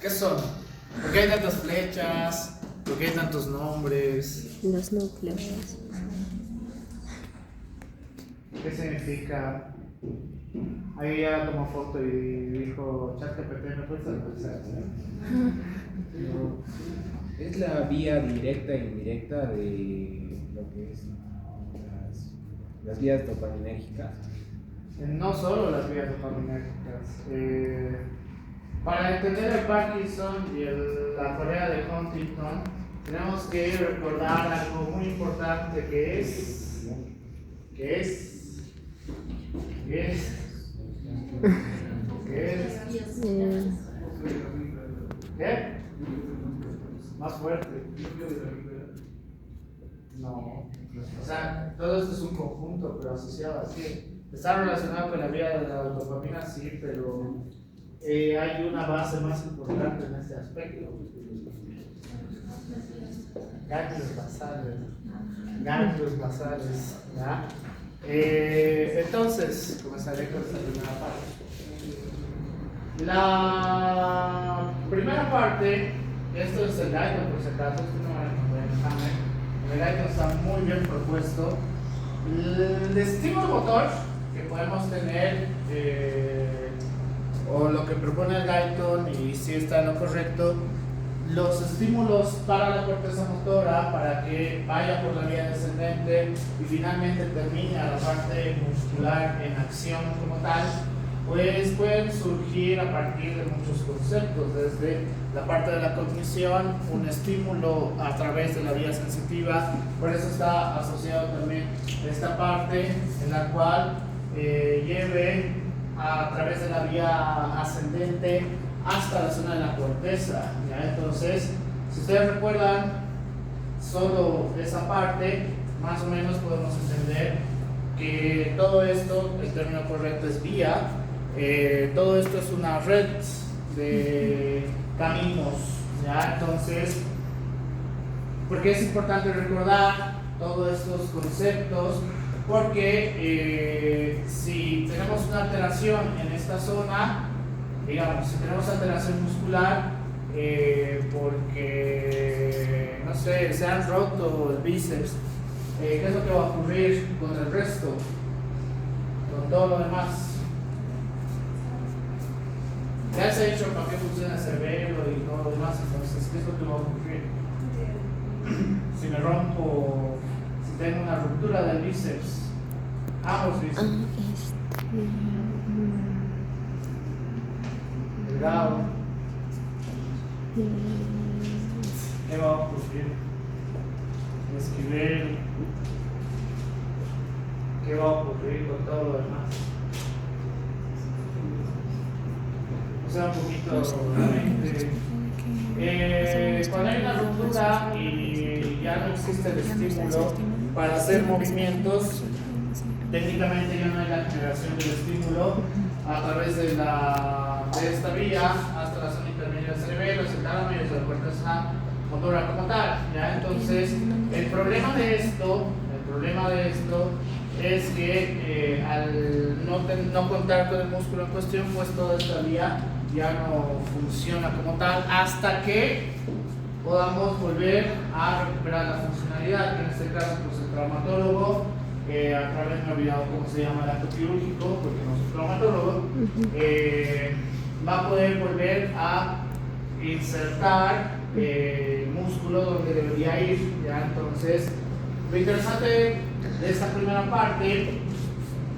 ¿Qué son? ¿Por qué hay tantas flechas? ¿Por qué hay tantos nombres? Los núcleos. ¿Qué significa? Ahí ya tomó foto y dijo, ChatGPT, ¿me puedes actualizar? Es la vía directa e indirecta de lo que es las vías dopaminérgicas. No solo las vías dopaminérgicas. Para entender el Parkinson y la Corea de Huntington, tenemos que recordar algo muy importante que es. ¿Qué? Más fuerte. No. O sea, todo esto es un conjunto, pero asociado así. Está relacionado con la vía de la dopamina, sí, pero hay una base más importante en este aspecto. Ganglios basales. Ganglios basales. ¿Ya? Entonces, comenzaré con esta primera parte. La primera parte, esto es el Guyton por si acaso, esto no es un examen. El Guyton está muy bien propuesto. El estímulo motor que podemos tener, o lo que propone el Guyton, y si está en lo correcto, los estímulos para la corteza motora, para que vaya por la vía descendente y finalmente termine a la parte muscular en acción como tal, pues pueden surgir a partir de muchos conceptos, desde la parte de la cognición, un estímulo a través de la vía sensitiva, por eso está asociado también esta parte en la cual lleve a través de la vía ascendente hasta la zona de la corteza, ¿ya? Entonces, si ustedes recuerdan solo esa parte, más o menos podemos entender que todo esto, el término correcto es vía. Todo esto es una red de caminos, ¿ya? Entonces, ¿por qué es importante recordar todos estos conceptos? Porque si tenemos una alteración en esta zona, digamos, si tenemos alteración muscular, porque, no sé, se han roto el bíceps, ¿qué es lo que va a ocurrir con el resto? Con todo lo demás. Ya se ha dicho para qué funciona el cerebro y todo lo demás, entonces, ¿qué es lo que va a ocurrir? Si me rompo, si tengo una ruptura del bíceps, ambos bíceps, delgado, ¿qué va a ocurrir? Esquivel, ¿qué va a ocurrir con todo lo demás? O sea, un poquito realmente. Cuando hay una ruptura y ya no existe el estímulo para hacer movimientos, técnicamente ya no hay la generación del estímulo a través de esta vía hasta la zona intermedia del cerebelo, el tálamo y la corteza motora como tal, ¿ya? Entonces, el problema de esto es que al no contar con el músculo en cuestión, pues toda esta vía ya no funciona como tal hasta que podamos volver a recuperar la funcionalidad, que en este caso pues el traumatólogo, a través, me he olvidado cómo se llama el acto quirúrgico porque no soy traumatólogo, va a poder volver a insertar el músculo donde debería ir, ¿ya? Entonces, lo interesante de esta primera parte,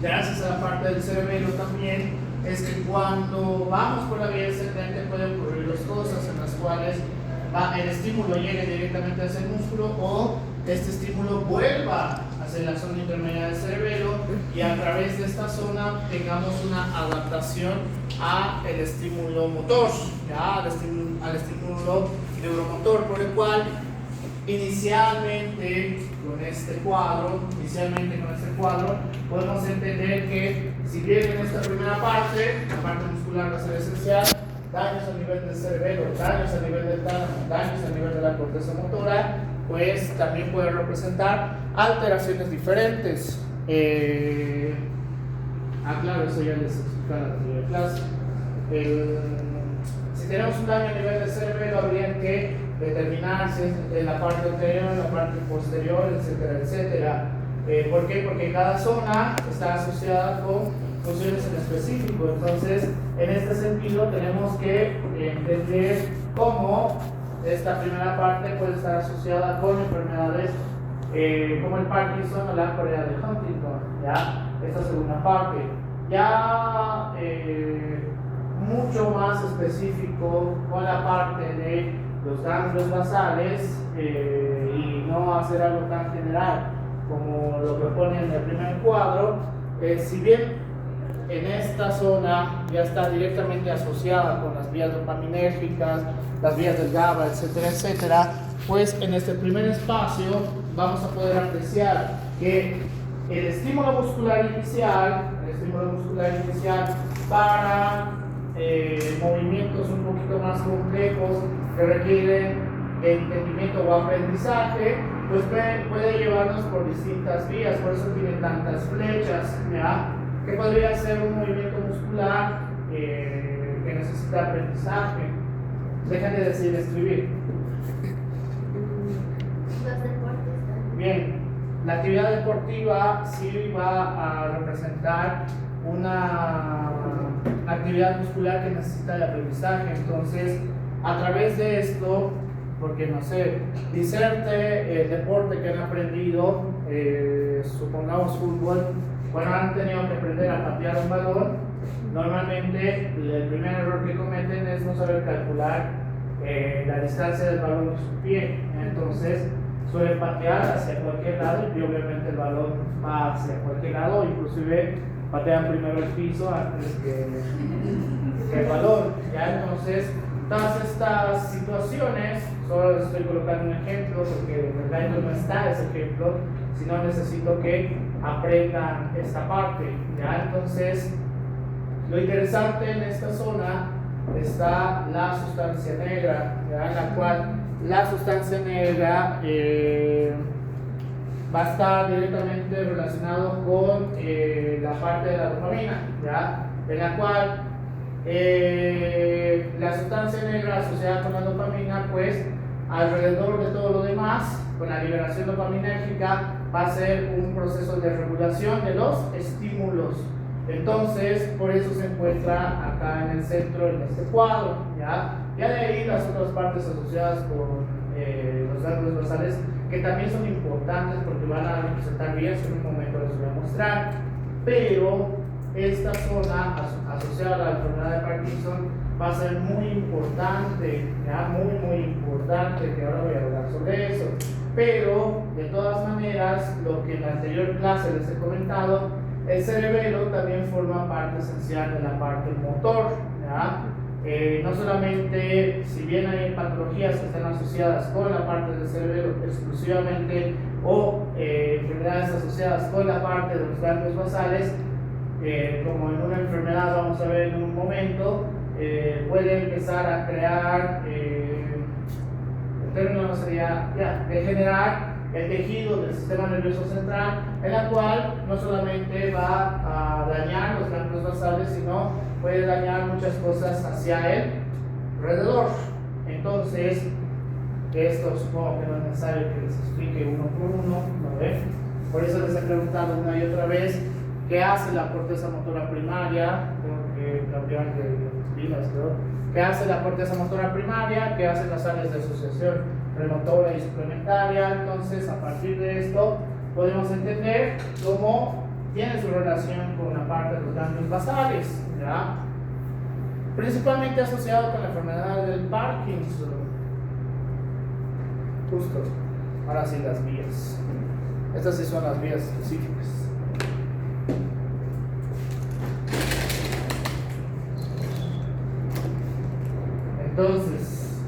gracias a la parte del cerebelo también, es que cuando vamos por la vía descendente pueden ocurrir dos cosas en las cuales el estímulo llegue directamente hacia el músculo o este estímulo vuelva hacia la zona intermedia del cerebelo y a través de esta zona tengamos una adaptación al estímulo motor, ¿ya? Al estímulo neuromotor, por el cual inicialmente con este cuadro podemos entender que si bien en esta primera parte, la parte muscular va a ser esencial, daños a nivel del cerebelo, daños a nivel del tálamo, daños a nivel de la corteza motora, pues también puede representar alteraciones diferentes. Claro, eso ya les explicaba en la primera clase. Si tenemos un daño a nivel del cerebelo, habría que determinar si es en la parte anterior, en la parte posterior, etcétera, etcétera. ¿Por qué? Porque cada zona está asociada con funciones en específico. Entonces, en este sentido, tenemos que entender cómo esta primera parte puede estar asociada con enfermedades como el Parkinson o la corea de Huntington, ¿ya? Esta segunda parte. Ya mucho más específico con la parte de los ganglios basales y no hacer algo tan general como lo que pone en el primer cuadro. Si bien en esta zona ya está directamente asociada con las vías dopaminérgicas, las vías del GABA, etcétera, etcétera, pues en este primer espacio vamos a poder apreciar que el estímulo muscular inicial para movimientos un poquito más complejos que requieren de entendimiento o aprendizaje, pues puede llevarnos por distintas vías, por eso tiene tantas flechas, ¿ya? Que podría ser un movimiento muscular que necesita aprendizaje. Dejen de decir escribir. Los deportes también. Bien, la actividad deportiva sí va a representar una actividad muscular que necesita de aprendizaje. Entonces, a través de esto, porque no sé, diserte el deporte que han aprendido, supongamos fútbol, bueno, han tenido que aprender a patear un balón. Normalmente el primer error que cometen es no saber calcular la distancia del balón de su pie. Entonces suelen patear hacia cualquier lado y obviamente el balón va hacia cualquier lado, inclusive patean primero el piso antes que el balón. ¿Ya? Entonces, todas estas situaciones, solo les estoy colocando un ejemplo porque en verdad no está ese ejemplo, sino necesito que aprendan esta parte. ¿Ya? Entonces, lo interesante en esta zona está la sustancia negra, ¿ya? En la cual la sustancia negra va a estar directamente relacionado con la parte de la dopamina, ¿ya? En la cual la sustancia negra asociada con la dopamina, pues alrededor de todo lo demás, con la liberación dopaminérgica, va a ser un proceso de regulación de los estímulos. Entonces, por eso se encuentra acá en el centro, en este cuadro, ¿ya? Ya de ahí las otras partes asociadas con los ganglios basales, que también son importantes porque van a representar vías que en un momento les voy a mostrar. Pero esta zona asociada a la enfermedad de Parkinson va a ser muy importante, ¿ya? Muy importante, que ahora voy a hablar sobre eso. Pero, de todas maneras, lo que en la anterior clase les he comentado, el cerebelo también forma parte esencial de la parte motor, ¿ya? No solamente, si bien hay patologías que están asociadas con la parte del cerebelo exclusivamente o enfermedades asociadas con la parte de los ganglios basales, como en una enfermedad vamos a ver en un momento, puede empezar a crear, el término sería degenerar el tejido del sistema nervioso central, en la cual no solamente va a dañar los ganglios basales, sino puede dañar muchas cosas hacia el alrededor. Entonces, esto supongo que no es necesario que les explique uno por uno, ¿no ven? Por eso les he preguntado una y otra vez qué hace la corteza motora primaria. Tengo que cambiar de pilas, creo. ¿Qué hace la corteza motora primaria? ¿Qué hacen las áreas de asociación premotora y suplementaria? Entonces, a partir de esto, podemos entender cómo tiene su relación con la parte de los ganglios basales, ¿ya? Principalmente asociado con la enfermedad del Parkinson. Justo. Ahora sí, las vías. Estas sí son las vías específicas. Entonces,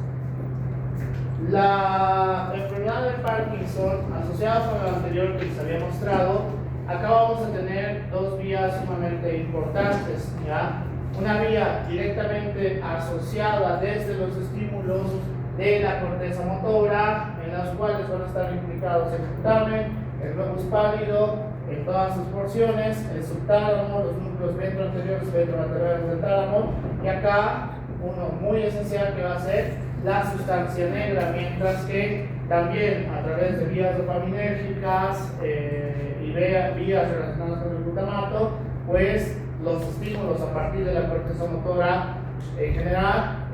la enfermedad del Parkinson, asociada con la anterior que les había mostrado, acá vamos a tener dos vías sumamente importantes, ¿ya? Una vía directamente asociada desde los estímulos de la corteza motora, en las cuales van a estar implicados el putamen, el globus pálido, en todas sus porciones, el subtálamo, los núcleos ventroanteriores, ventrolaterales del tálamo, y acá uno muy esencial, que va a ser la sustancia negra, mientras que también a través de vías dopaminérgicas y vías relacionadas con el glutamato, pues los estímulos a partir de la corteza motora en general,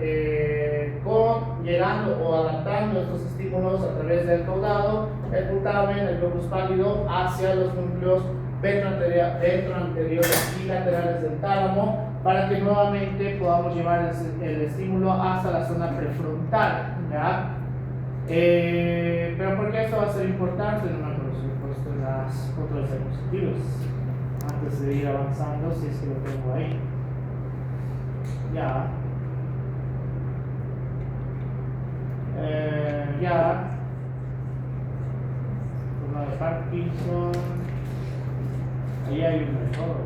llegando o adaptando estos estímulos a través del caudado, el putamen, el globus pálido, hacia los núcleos ventroanteriores y laterales del tálamo, para que nuevamente podamos llevar el estímulo hasta la zona prefrontal, ¿ya? Pero ¿por qué esto va a ser importante? No me acuerdo si he puesto en las otras diapositivas antes de ir avanzando, si es que lo tengo ahí. Ya. Una de Parkinson. Ahí hay un de todo.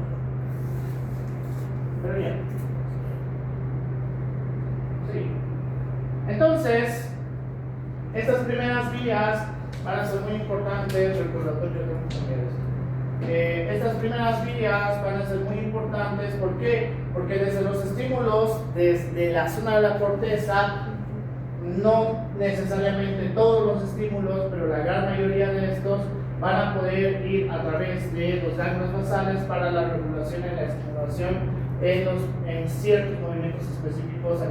Pero ya. Sí. Entonces, estas primeras vías van a ser muy importantes. Recordatorio de estas primeras vías van a ser muy importantes. ¿Por qué? Porque desde los estímulos, desde la zona de la corteza, no necesariamente todos los estímulos, pero la gran mayoría de estos van a poder ir a través de los ganglios basales para la regulación y la estimulación en ciertos movimientos específicos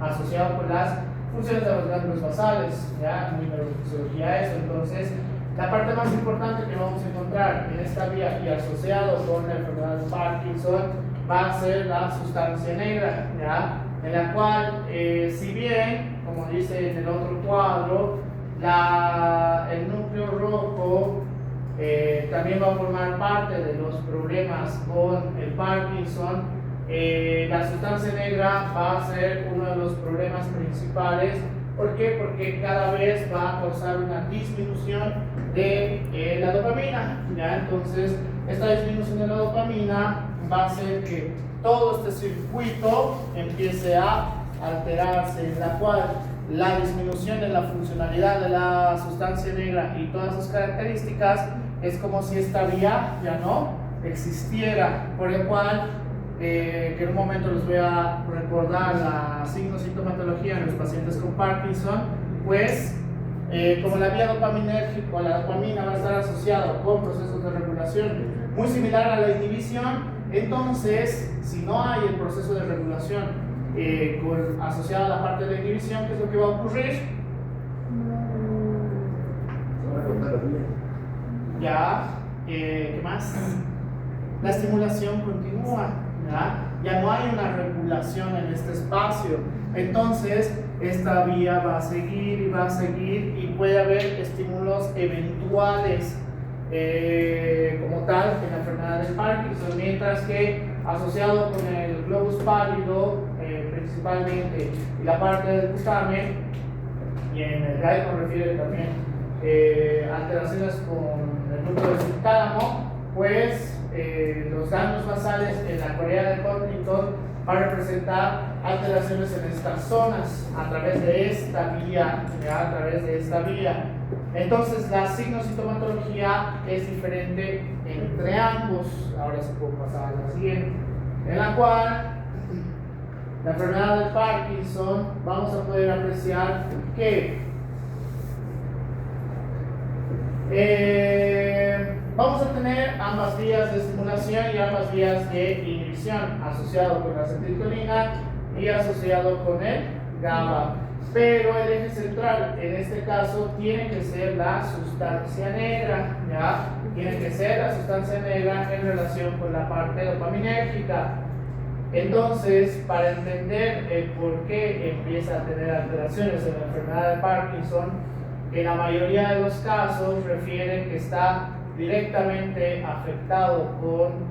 asociados con las funciones de los ganglios basales, ya muy neurofisiología eso. Entonces, la parte más importante que vamos a encontrar en esta vía y asociado con la enfermedad de Parkinson va a ser la sustancia negra, ¿ya? En la cual, si bien, como dice en el otro cuadro, el núcleo rojo también va a formar parte de los problemas con el Parkinson, la sustancia negra va a ser uno de los problemas principales. ¿Por qué? Porque cada vez va a causar una disminución de la dopamina, ¿ya? Entonces, esta disminución de la dopamina va a hacer que todo este circuito empiece a alterarse, en la cual la disminución de la funcionalidad de la sustancia negra y todas sus características es como si esta vía ya no existiera, por lo cual que en un momento les voy a recordar la signo-sintomatología en los pacientes con Parkinson, pues como la vía dopaminérgica, la dopamina va a estar asociada con procesos de regulación muy similar a la inhibición. Entonces, si no hay el proceso de regulación asociado a la parte de inhibición, ¿qué es lo que va a ocurrir? ¿Qué más? La estimulación continúa, ya no hay una regulación en este espacio. Entonces, esta vía va a seguir y va a seguir, y puede haber estímulos eventuales como tal en la enfermedad de Parkinson, mientras que asociado con el globus pálido principalmente y la parte del putamen, y en el GAICO refiere también alteraciones con el núcleo del subtálamo, pues los ganglios basales en la correa de Huntington van a representar alteraciones en estas zonas a través de esta vía, a través de esta vía. Entonces, la signo-sintomatología es diferente entre ambos. Ahora se puede pasar a la siguiente, en la cual la enfermedad de Parkinson vamos a poder apreciar que vamos a tener ambas vías de estimulación y ambas vías de inhibición, asociado con la acetilcolina y asociado con el GABA. Pero el eje central en este caso tiene que ser la sustancia negra, ¿ya? Tiene que ser la sustancia negra en relación con la parte dopaminérgica. Entonces, para entender el por qué empieza a tener alteraciones en la enfermedad de Parkinson, en la mayoría de los casos refieren que está directamente afectado con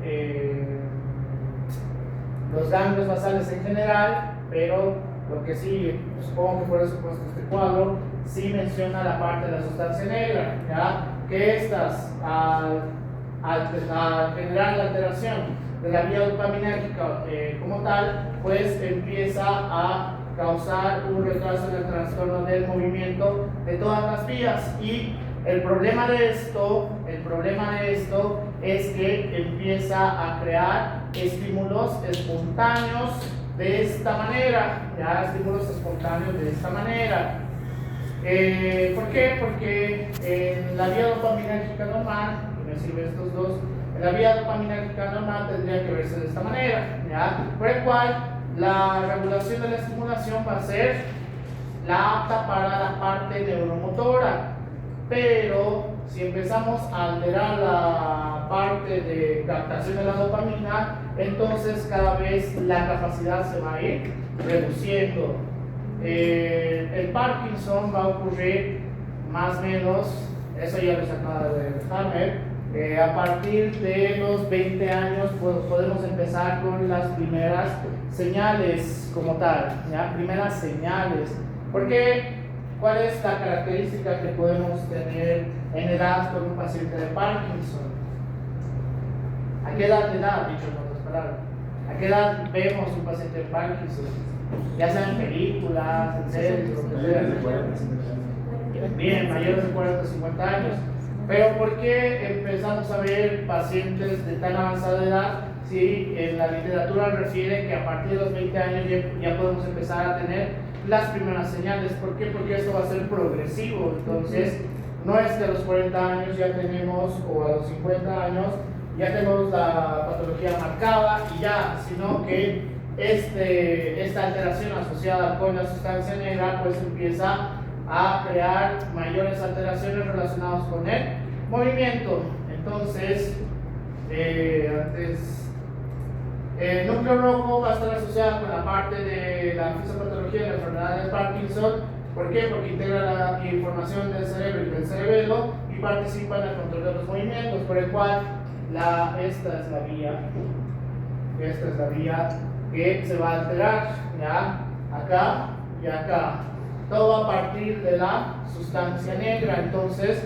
los ganglios basales en general, pero lo que sí, supongo que por eso he puesto este cuadro, sí menciona la parte de la sustancia negra, ¿ya? Que estas, al generar la alteración de la vía dopaminérgica como tal, pues empieza a causar un retraso en el trastorno del movimiento de todas las vías. Y el problema de esto es que empieza a crear estímulos espontáneos de esta manera, ya estímulos espontáneos de esta manera. ¿Por qué? Porque en la vía dopaminérgica normal, que me sirve estos dos, en la vía dopaminérgica normal tendría que verse de esta manera, ¿ya? Por el cual la regulación de la estimulación va a ser la apta para la parte neuromotora, pero si empezamos a alterar la parte de captación de la dopamina, entonces cada vez la capacidad se va a ir reduciendo. El Parkinson va a ocurrir más o menos, eso ya lo sacaba de Hammer, a partir de los 20 años podemos empezar con las primeras señales como tal, ¿ya? Primeras señales. ¿Por qué? ¿Cuál es la característica que podemos tener en edad con un paciente de Parkinson? ¿A qué edad le da, dicho en otras palabras? ¿A qué edad vemos un paciente de Parkinson? Ya sea en películas, en series, lo que sea. Bien, mayores de 40 o 50 años. Pero ¿por qué empezamos a ver pacientes de tan avanzada edad si en la literatura refiere que a partir de los 20 años ya podemos empezar a tener las primeras señales? ¿Por qué? Porque esto va a ser progresivo. Entonces, no es que a los 40 años ya tenemos, o a los 50 años, ya tenemos la patología marcada y ya, sino que esta alteración asociada con la sustancia negra pues empieza a crear mayores alteraciones relacionadas con el movimiento. Entonces, el núcleo rojo va a estar asociado con la parte de la fisiopatología de la enfermedad de Parkinson. ¿Por qué? Porque integra la información del cerebro y del cerebelo y participa en el control de los movimientos, por el cual esta es la vía que se va a alterar, ¿ya? Acá y acá. Todo va a partir de la sustancia negra. Entonces,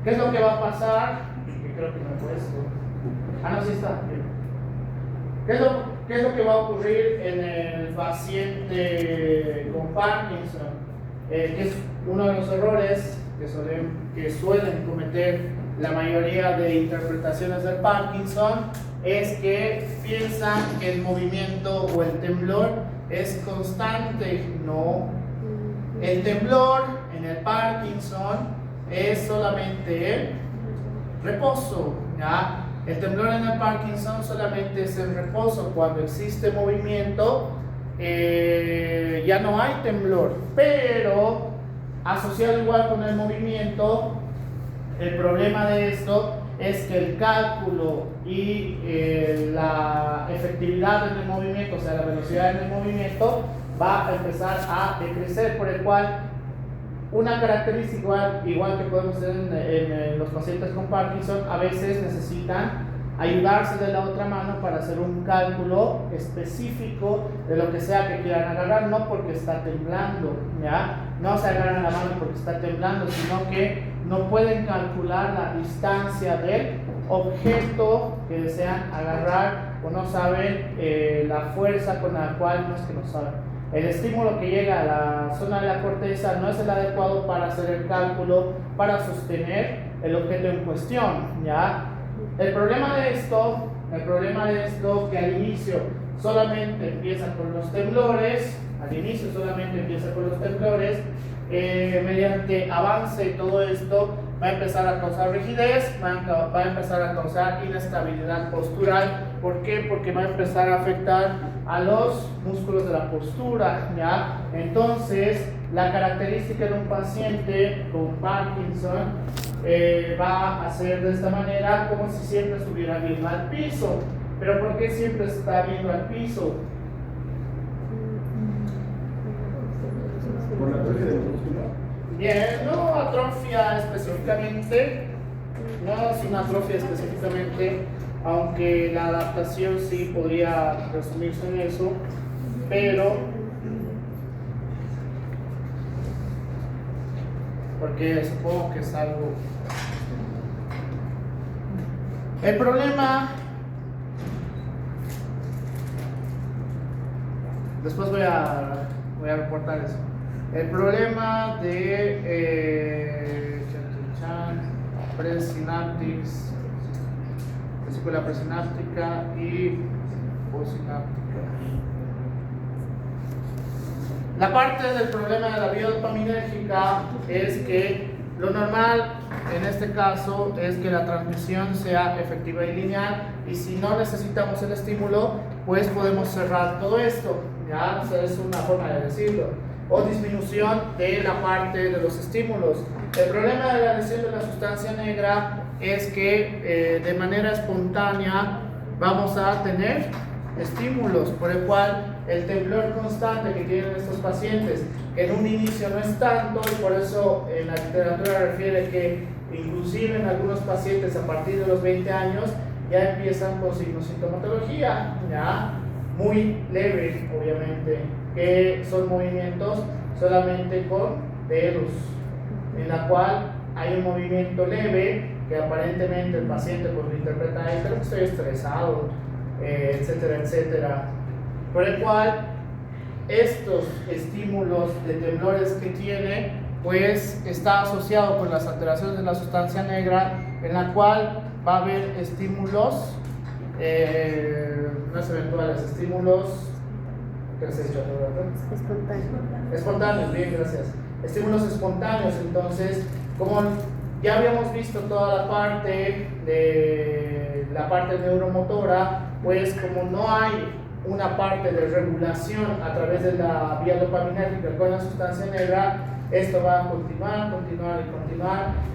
¿qué es lo que va a pasar? Que creo que me he puesto. No, sí está. Bien. ¿Qué es lo que va a ocurrir en el paciente con Parkinson? Que es uno de los errores que suelen cometer la mayoría de interpretaciones del Parkinson, es que piensan que el movimiento o el temblor es constante. No. El temblor en el Parkinson es solamente el reposo, ¿ya? El temblor en el Parkinson solamente es el reposo. Cuando existe movimiento, ya no hay temblor, pero asociado igual con el movimiento, el problema de esto es que el cálculo y la efectividad en el movimiento, o sea, la velocidad en el movimiento, va a empezar a decrecer, por el cual una característica igual que podemos ver en los pacientes con Parkinson, a veces necesitan ayudarse de la otra mano para hacer un cálculo específico de lo que sea que quieran agarrar, no porque está temblando, ¿ya? No se agarran la mano porque está temblando, sino que no pueden calcular la distancia del objeto que desean agarrar, o no saben la fuerza con la cual, no es que no saben. El estímulo que llega a la zona de la corteza no es el adecuado para hacer el cálculo, para sostener el objeto en cuestión, ¿ya? El problema de esto que al inicio solamente empieza con los temblores, mediante avance y todo esto va a empezar a causar rigidez, va a empezar a causar inestabilidad postural. ¿Por qué? Porque va a empezar a afectar a los músculos de la postura, ¿ya? Entonces, la característica de un paciente con Parkinson va a ser de esta manera, como si siempre estuviera viendo al piso. ¿Pero por qué siempre está viendo al piso? Por la atrofia del músculo. Bien, no atrofia específicamente, no es una atrofia específicamente, aunque la adaptación sí podría resumirse en eso, pero porque supongo que es algo. El problema, después voy a reportar eso. El problema de presynaptics, vesícula presináptica y postsináptica. La parte del problema de la vía dopaminérgica es que lo normal en este caso es que la transmisión sea efectiva y lineal, y si no necesitamos el estímulo, pues podemos cerrar todo esto, ¿ya? O sea, es una forma de decirlo, o disminución de la parte de los estímulos. El problema de la lesión de la sustancia negra es que de manera espontánea vamos a tener estímulos, por el cual el temblor constante que tienen estos pacientes, que en un inicio no es tanto, y por eso en la literatura refiere que inclusive en algunos pacientes a partir de los 20 años ya empiezan con sintomatología, ya muy leve, obviamente, que son movimientos solamente con dedos, en la cual hay un movimiento leve que aparentemente el paciente pues lo interpreta, creo que estoy estresado, etcétera, etcétera, por el cual estos estímulos de temblores que tiene pues está asociado con las alteraciones de la sustancia negra, en la cual va a haber estímulos no es eventuales, estímulos ¿qué les he dicho? Espontáneos, bien, gracias, estímulos espontáneos. Entonces, como ya habíamos visto toda la parte neuromotora, pues como no hay una parte de regulación a través de la vía dopaminérgica con la sustancia negra, esto va a continuar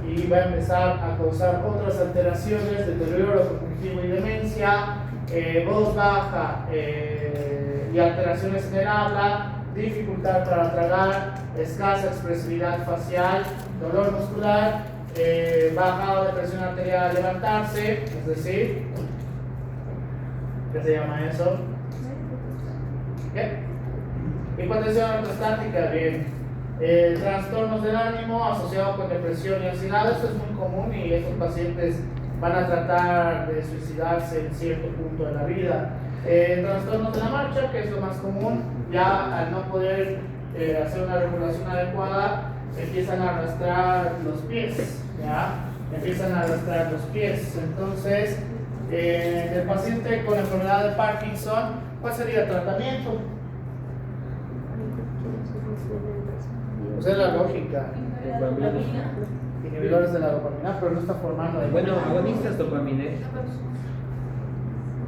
y va a empezar a causar otras alteraciones, deterioro cognitivo y demencia, voz baja y alteraciones en el habla, dificultad para tragar, escasa expresividad facial, dolor muscular, bajado de presión arterial al levantarse, es decir, ¿qué se llama eso? ¿Qué? Hipotensión ortostática, bien. Trastornos del ánimo asociados con depresión y ansiedad, esto es muy común y estos pacientes van a tratar de suicidarse en cierto punto de la vida. Trastornos de la marcha, que es lo más común, ya al no poder hacer una regulación adecuada, empiezan a arrastrar los pies, ¿ya? Empiezan a arrastrar los pies. Entonces, el paciente con enfermedad de Parkinson, ¿cuál sería el tratamiento? Esa es la lógica. Inhibidores de la dopamina, pero no está formando. Bueno, agonistas dopaminérgicos.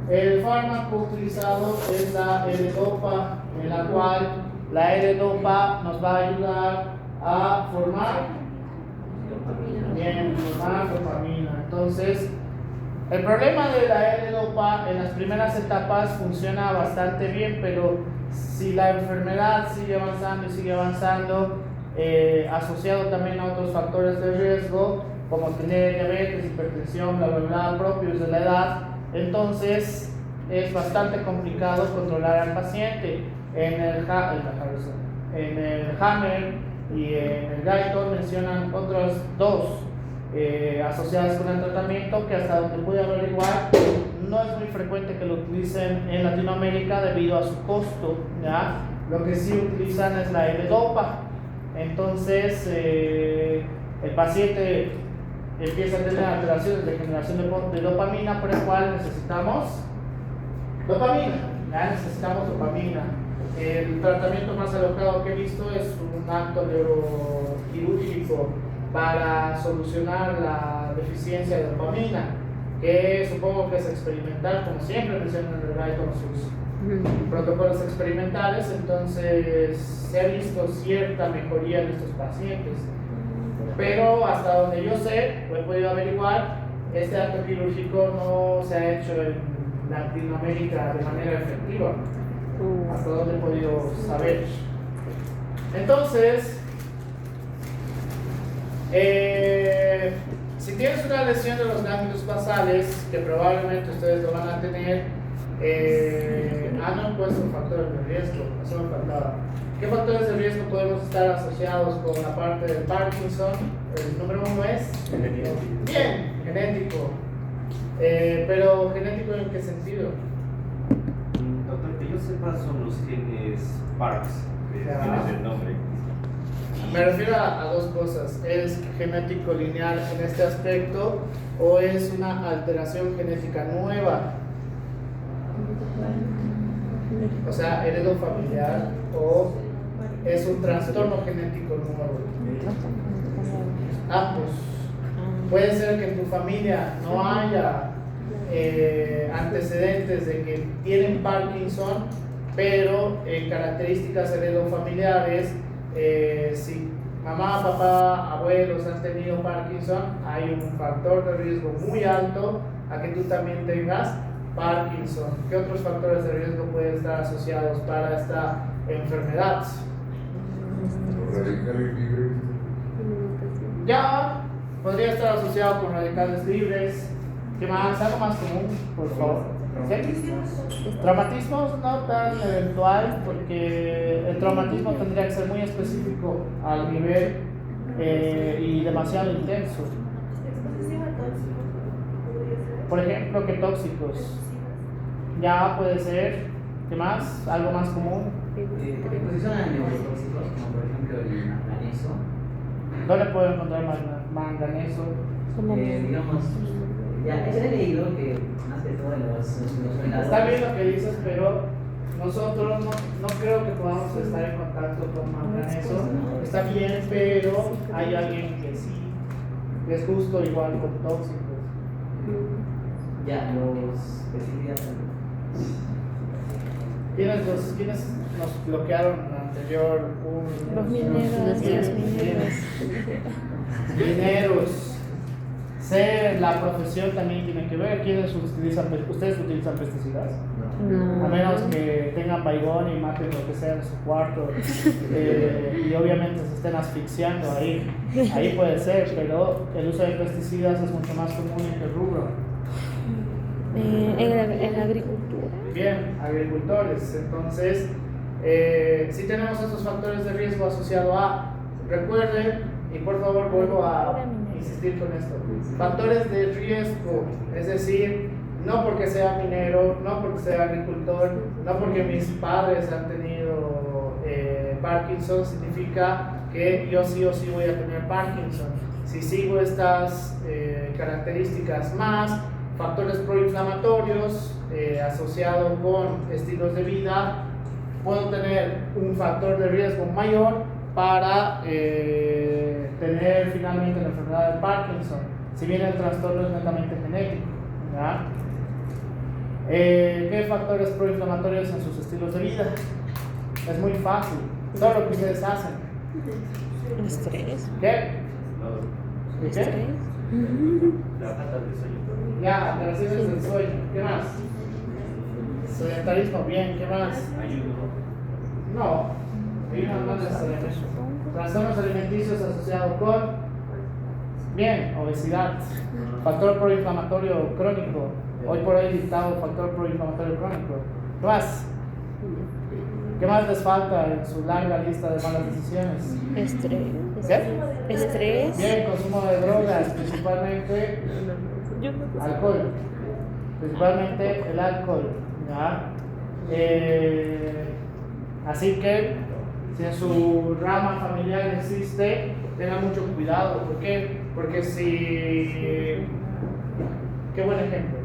El fármaco utilizado es la L-Dopa, en la cual la L-Dopa nos va a ayudar a formar dopamina. Entonces, el problema de la L-Dopa en las primeras etapas funciona bastante bien, pero si la enfermedad sigue avanzando, asociado también a otros factores de riesgo, como tener diabetes, hipertensión, bla, bla, bla, propios de la edad, entonces es bastante complicado controlar al paciente. En el Hammer y en el Guyton mencionan otras dos asociadas con el tratamiento, que hasta donde pude averiguar no es muy frecuente que lo utilicen en Latinoamérica debido a su costo, ¿ya? Lo que sí utilizan es la L-Dopa. Entonces el paciente empieza a tener alteraciones de generación de dopamina, por el cual necesitamos dopamina, ¿ya? Necesitamos dopamina. El tratamiento más alocado que he visto es un acto neuroquirúrgico para solucionar la deficiencia de dopamina, que supongo que es experimental, como siempre mencionan en el Guyton sus protocolos experimentales. Entonces se ha visto cierta mejoría en estos pacientes, pero hasta donde yo sé, o he podido averiguar, este acto quirúrgico no se ha hecho en Latinoamérica de manera efectiva, hasta donde he podido saber. Entonces, si tienes una lesión de los ganglios basales, que probablemente ustedes lo van a tener, no puede ser un factor de riesgo, eso me faltaba. ¿Qué factores de riesgo podemos estar asociados con la parte del Parkinson? El número uno es genético. Bien, genético. Pero ¿genético en qué sentido? Doctor, que yo sepa son los genes Parks, tienes el nombre. Me refiero a dos cosas. ¿Es genético lineal en este aspecto o es una alteración genética nueva? O sea, heredo familiar o es un trastorno genético nuevo. Ambos. Puede ser que en tu familia no haya antecedentes de que tienen Parkinson, pero características heredofamiliares, si mamá, papá, abuelos han tenido Parkinson, hay un factor de riesgo muy alto a que tú también tengas Parkinson. ¿Qué otros factores de riesgo pueden estar asociados para esta enfermedad? Ya podría estar asociado con radicales libres. ¿Qué más? Algo más común, por favor. ¿Sí? Traumatismos no tan eventual, porque el traumatismo tendría que ser muy específico al nivel y demasiado intenso. Exposición a tóxicos, podría ser. Por ejemplo, ¿qué tóxicos? Ya puede ser. ¿Qué más? Algo más común. Exposición a neurotóxicos, como por ejemplo el manganeso. ¿Dónde puedo encontrar manganeso? Digamos, ya he leído que más que todo en los venadores. Está bien lo que dices, pero nosotros no creo que podamos estar en contacto con manganeso. Está bien, pero hay alguien que sí es justo igual con tóxicos. Ya, los pesticidas. ¿Quiénes nos bloquearon anterior? Los mineros, Bien, los mineros. Mineros. Sé, la profesión también tiene que ver. ¿Ustedes utilizan pesticidas? No. A menos que tengan baigón y maten lo que sea en su cuarto y obviamente se estén asfixiando ahí puede ser, pero el uso de pesticidas es mucho más común en el rubro. En la agricultura. Bien, agricultores. Entonces, si tenemos estos factores de riesgo asociados a, recuerden, y por favor vuelvo a insistir con esto, factores de riesgo, es decir, no porque sea minero, no porque sea agricultor, no porque mis padres han tenido Parkinson, significa que yo sí o sí voy a tener Parkinson. Si sigo estas características más factores proinflamatorios asociados con estilos de vida, puedo tener un factor de riesgo mayor para tener finalmente la enfermedad de Parkinson, si bien el trastorno es netamente genético. ¿Ya? ¿Qué factores proinflamatorios en sus estilos de vida? Es muy fácil, todo lo que ustedes hacen. Estrés. ¿Qué? ¿Qué? Estrés. La falta de sueño. Ya, alteraciones del sueño. ¿Qué más? Sedentarismo, bien. ¿Qué más? Ayuno. No, no necesariamente. Trastornos alimenticios asociados con, bien, obesidad. Factor proinflamatorio crónico. Hoy por hoy dictado factor proinflamatorio crónico. ¿Qué más? ¿Qué más les falta en su larga lista de malas decisiones? Estrés. ¿Qué? Estrés. Bien, consumo de drogas, principalmente alcohol. Principalmente el alcohol. ¿Ya? Así que, si en su rama familiar existe, tengan mucho cuidado. ¿Por qué? Porque si... Qué buen ejemplo.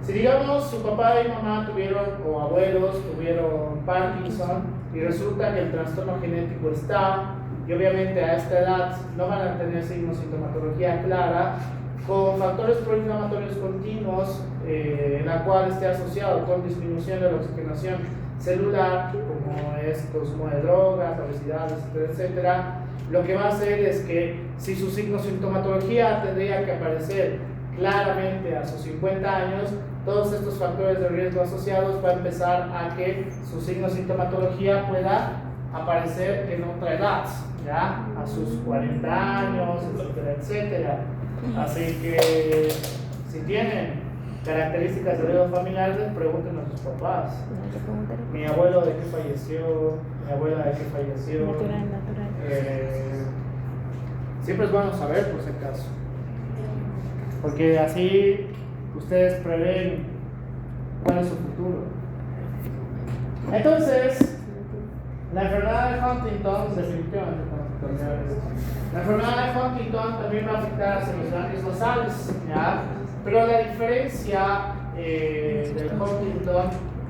Si digamos su papá y mamá tuvieron, o abuelos tuvieron Parkinson, y resulta que el trastorno genético está, y obviamente a esta edad no van a tener signos, sintomatología clara, con factores proinflamatorios continuos, en la cual esté asociado con disminución de la oxigenación celular, como es consumo de drogas, obesidad, etcétera, etcétera, lo que va a hacer es que si su signo sintomatología tendría que aparecer claramente a sus 50 años, todos estos factores de riesgo asociados va a empezar a que su signo sintomatología pueda aparecer en otra edad, ¿ya? A sus 40 años, etcétera, etcétera. Así que si tienen características de riesgo familiares, pregunten a sus papás. Mi abuelo de qué falleció, mi abuela de qué falleció. Natural. Siempre es bueno saber por si acaso, porque así ustedes prevén cuál es su futuro. Entonces, la enfermedad de Huntington, definitivamente, la enfermedad de Huntington también va a afectar a los ganglios basales, ¿ya? Pero la diferencia del Huntington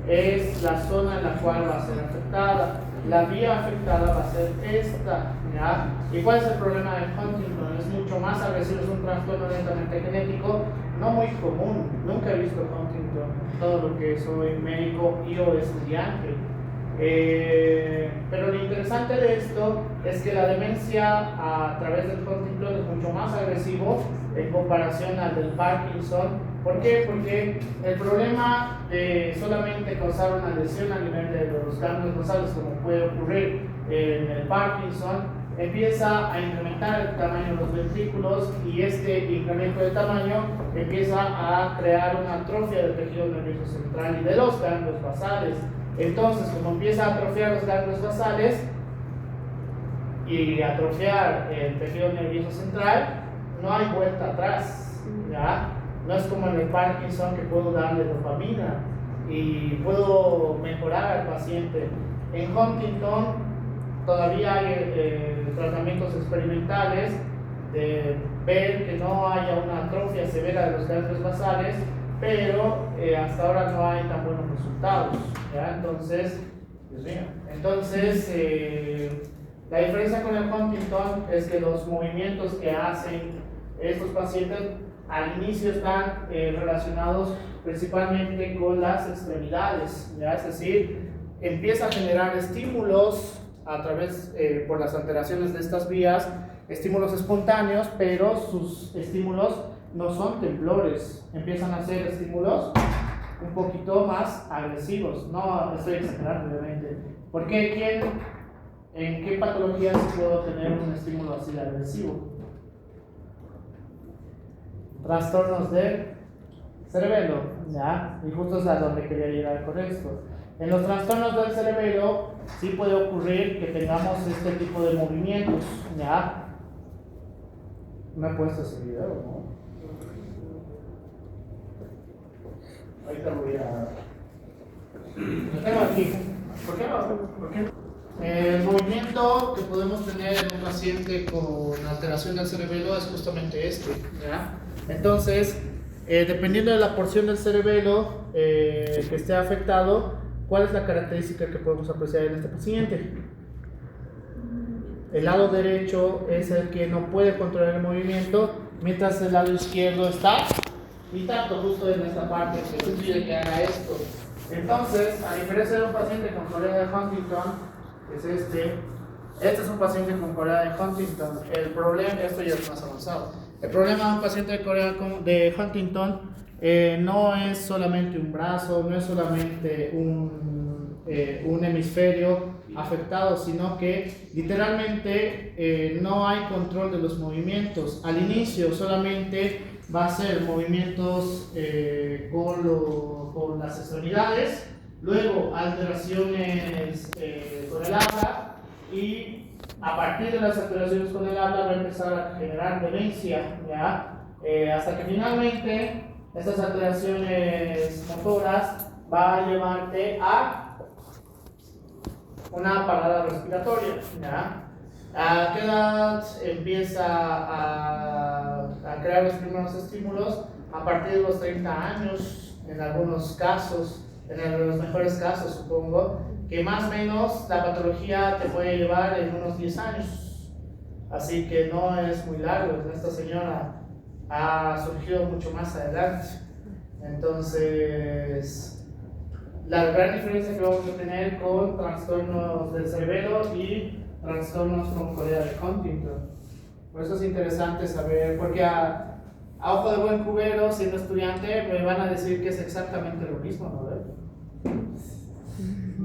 es la zona en la cual va a ser afectada. la vía afectada va a ser esta, ¿ya? ¿Y cuál es el problema de Huntington? Es mucho más agresivo, es un trastorno netamente genético, no muy común. Nunca he visto Huntington, todo lo que soy médico y o estudiante. Pero lo interesante de esto es que la demencia a través del Huntington es mucho más agresivo en comparación al del Parkinson. ¿Por qué? Porque el problema de solamente causar una lesión a nivel de los ganglios basales, como puede ocurrir en el Parkinson, empieza a incrementar el tamaño de los ventrículos, y este incremento de tamaño empieza a crear una atrofia del tejido nervioso central y de los ganglios basales. Entonces, como empieza a atrofiar los ganglios basales y atrofiar el tejido nervioso central, no hay vuelta atrás, ¿ya? No es como en el Parkinson, que puedo darle dopamina y puedo mejorar al paciente. En Huntington todavía hay tratamientos experimentales de ver que no haya una atrofia severa de los ganglios basales, pero hasta ahora no hay tan buenos resultados, ¿ya? Entonces, Dios mío. Entonces, la diferencia con el Huntington es que los movimientos que hacen estos pacientes al inicio están relacionados principalmente con las extremidades, ¿ya? Es decir, empieza a generar estímulos a través, por las alteraciones de estas vías, estímulos espontáneos, pero sus estímulos no son temblores, empiezan a ser estímulos un poquito más agresivos. No estoy exagerando, obviamente. ¿Por qué? ¿En qué patologías puedo tener un estímulo así de agresivo? Trastornos del cerebelo, ¿ya? Y justo es a donde quería llegar con esto. En los trastornos del cerebelo sí puede ocurrir que tengamos este tipo de movimientos, ¿ya? No he puesto ese video, ¿no? Ahorita voy a... Lo tengo aquí. ¿Por qué no? ¿Por qué no? El movimiento que podemos tener en un paciente con alteración del cerebelo es justamente este, ¿ya? Entonces, dependiendo de la porción del cerebelo que esté afectado, ¿cuál es la característica que podemos apreciar en este paciente? El lado derecho es el que no puede controlar el movimiento, mientras el lado izquierdo está intacto, justo en esta parte que le pide que haga esto. Entonces, a diferencia de un paciente con corea de Huntington, es este es un paciente con corea de Huntington. El problema, esto ya es más avanzado. El problema de un paciente de corea de Huntington no es solamente un brazo, no es solamente un hemisferio afectado, sino que literalmente no hay control de los movimientos. Al inicio solamente va a ser movimientos con las extremidades, luego alteraciones con el habla, y a partir de las alteraciones con el habla va a empezar a generar demencia, ¿ya? Hasta que finalmente estas alteraciones motoras va a llevarte a una parada respiratoria, ¿ya? ¿A qué edad empieza a crear los primeros estímulos? A partir de los 30 años, en algunos casos, en los mejores casos supongo, que más o menos la patología te puede llevar en unos 10 años. Así que no es muy largo. Esta señora ha surgido mucho más adelante. Entonces, la gran diferencia que vamos a tener con trastornos del cerebelo y trastornos con corea de Huntington. Por eso es interesante saber, porque a ojo de buen cubero, siendo estudiante, me van a decir que es exactamente lo mismo, ¿no?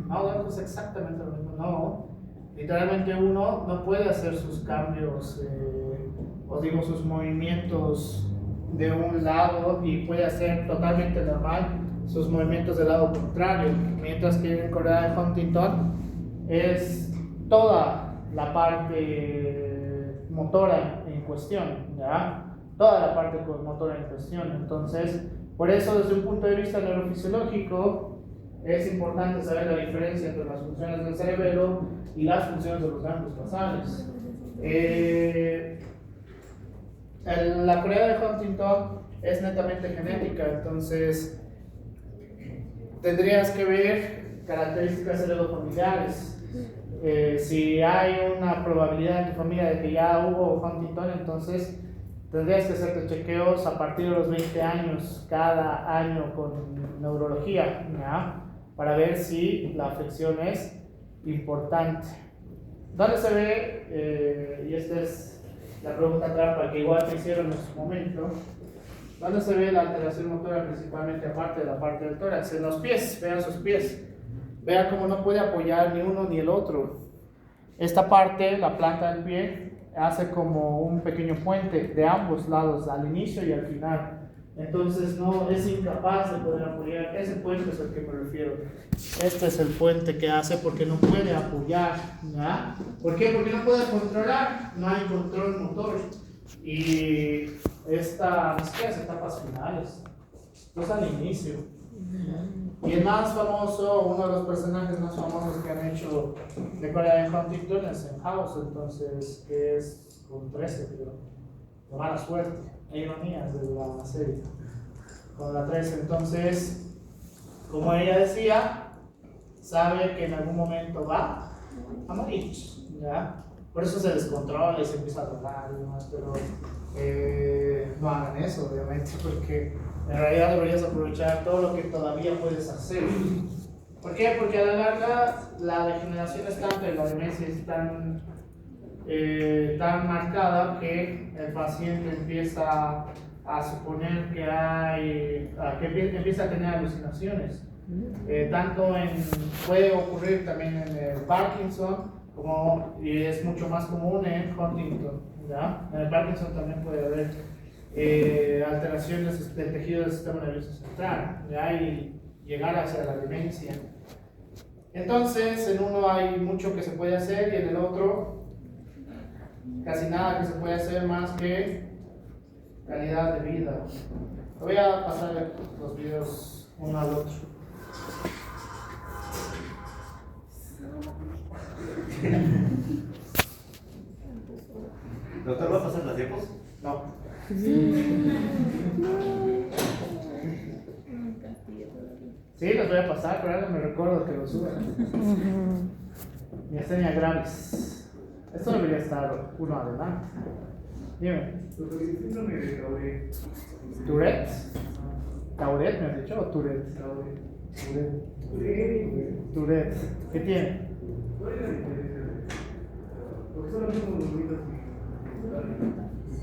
No, es exactamente lo mismo. No, literalmente uno no puede hacer sus cambios, os digo, sus movimientos de un lado, y puede hacer totalmente normal sus movimientos del lado contrario, mientras que en corea de Huntington es toda la parte motora en cuestión, ¿ya? Toda la parte motora en cuestión. Entonces, por eso, desde un punto de vista neurofisiológico, es importante saber la diferencia entre las funciones del cerebelo y las funciones de los ganglios basales. La corea de Huntington es netamente genética, entonces tendrías que ver características heredofamiliares. si hay una probabilidad en tu familia de que ya hubo Huntington, entonces tendrías que hacerte chequeos a partir de los 20 años, cada año con neurología, ¿ya? Para ver si la afección es importante. ¿Dónde se ve? Y esta es la pregunta trampa que igual te hicieron en su momento. ¿Dónde se ve la alteración motora principalmente aparte de la parte del tórax? En los pies, vean sus pies. Vean cómo no puede apoyar ni uno ni el otro. Esta parte, la planta del pie, hace como un pequeño puente de ambos lados, al inicio y al final. Entonces no es incapaz de poder apoyar. Ese puente es al que me refiero. Este es el puente que hace porque no puede apoyar, ¿ya? ¿Por qué? Porque no puede controlar. No hay control motor. Y estas etapas finales, no es al inicio. Y el más famoso, uno de los personajes más famosos que han hecho de Corea de Huntington es en House, entonces, que es con 13, creo. De mala suerte, hay ironías de la serie. Con la 13, entonces, como ella decía, sabe que en algún momento va a morir, ¿ya? Por eso se descontrola y se empieza a drogar y demás, pero no hagan eso, obviamente, porque en realidad deberías aprovechar todo lo que todavía puedes hacer. ¿Por qué? Porque a la larga la degeneración es tanta y la demencia es tan marcada que el paciente empieza a suponer que empieza a tener alucinaciones. Puede ocurrir también en el Parkinson, y es mucho más común en Huntington, ¿ya? En el Parkinson también puede haber alteraciones del tejido del sistema nervioso central, ¿ya? Y llegar hacia la demencia. Entonces, en uno hay mucho que se puede hacer y en el otro casi nada que se puede hacer más que calidad de vida. Voy a pasar los videos uno al otro. Doctor, ¿va a pasar las diapos? No. Sí, los voy a pasar, pero ahora no me recuerdo que los suban. Miastenia gravis. Esto debería estar uno adelante. Dime. ¿Tourette? ¿Tourette me has dicho o Tourette? Tourette. ¿Qué tiene?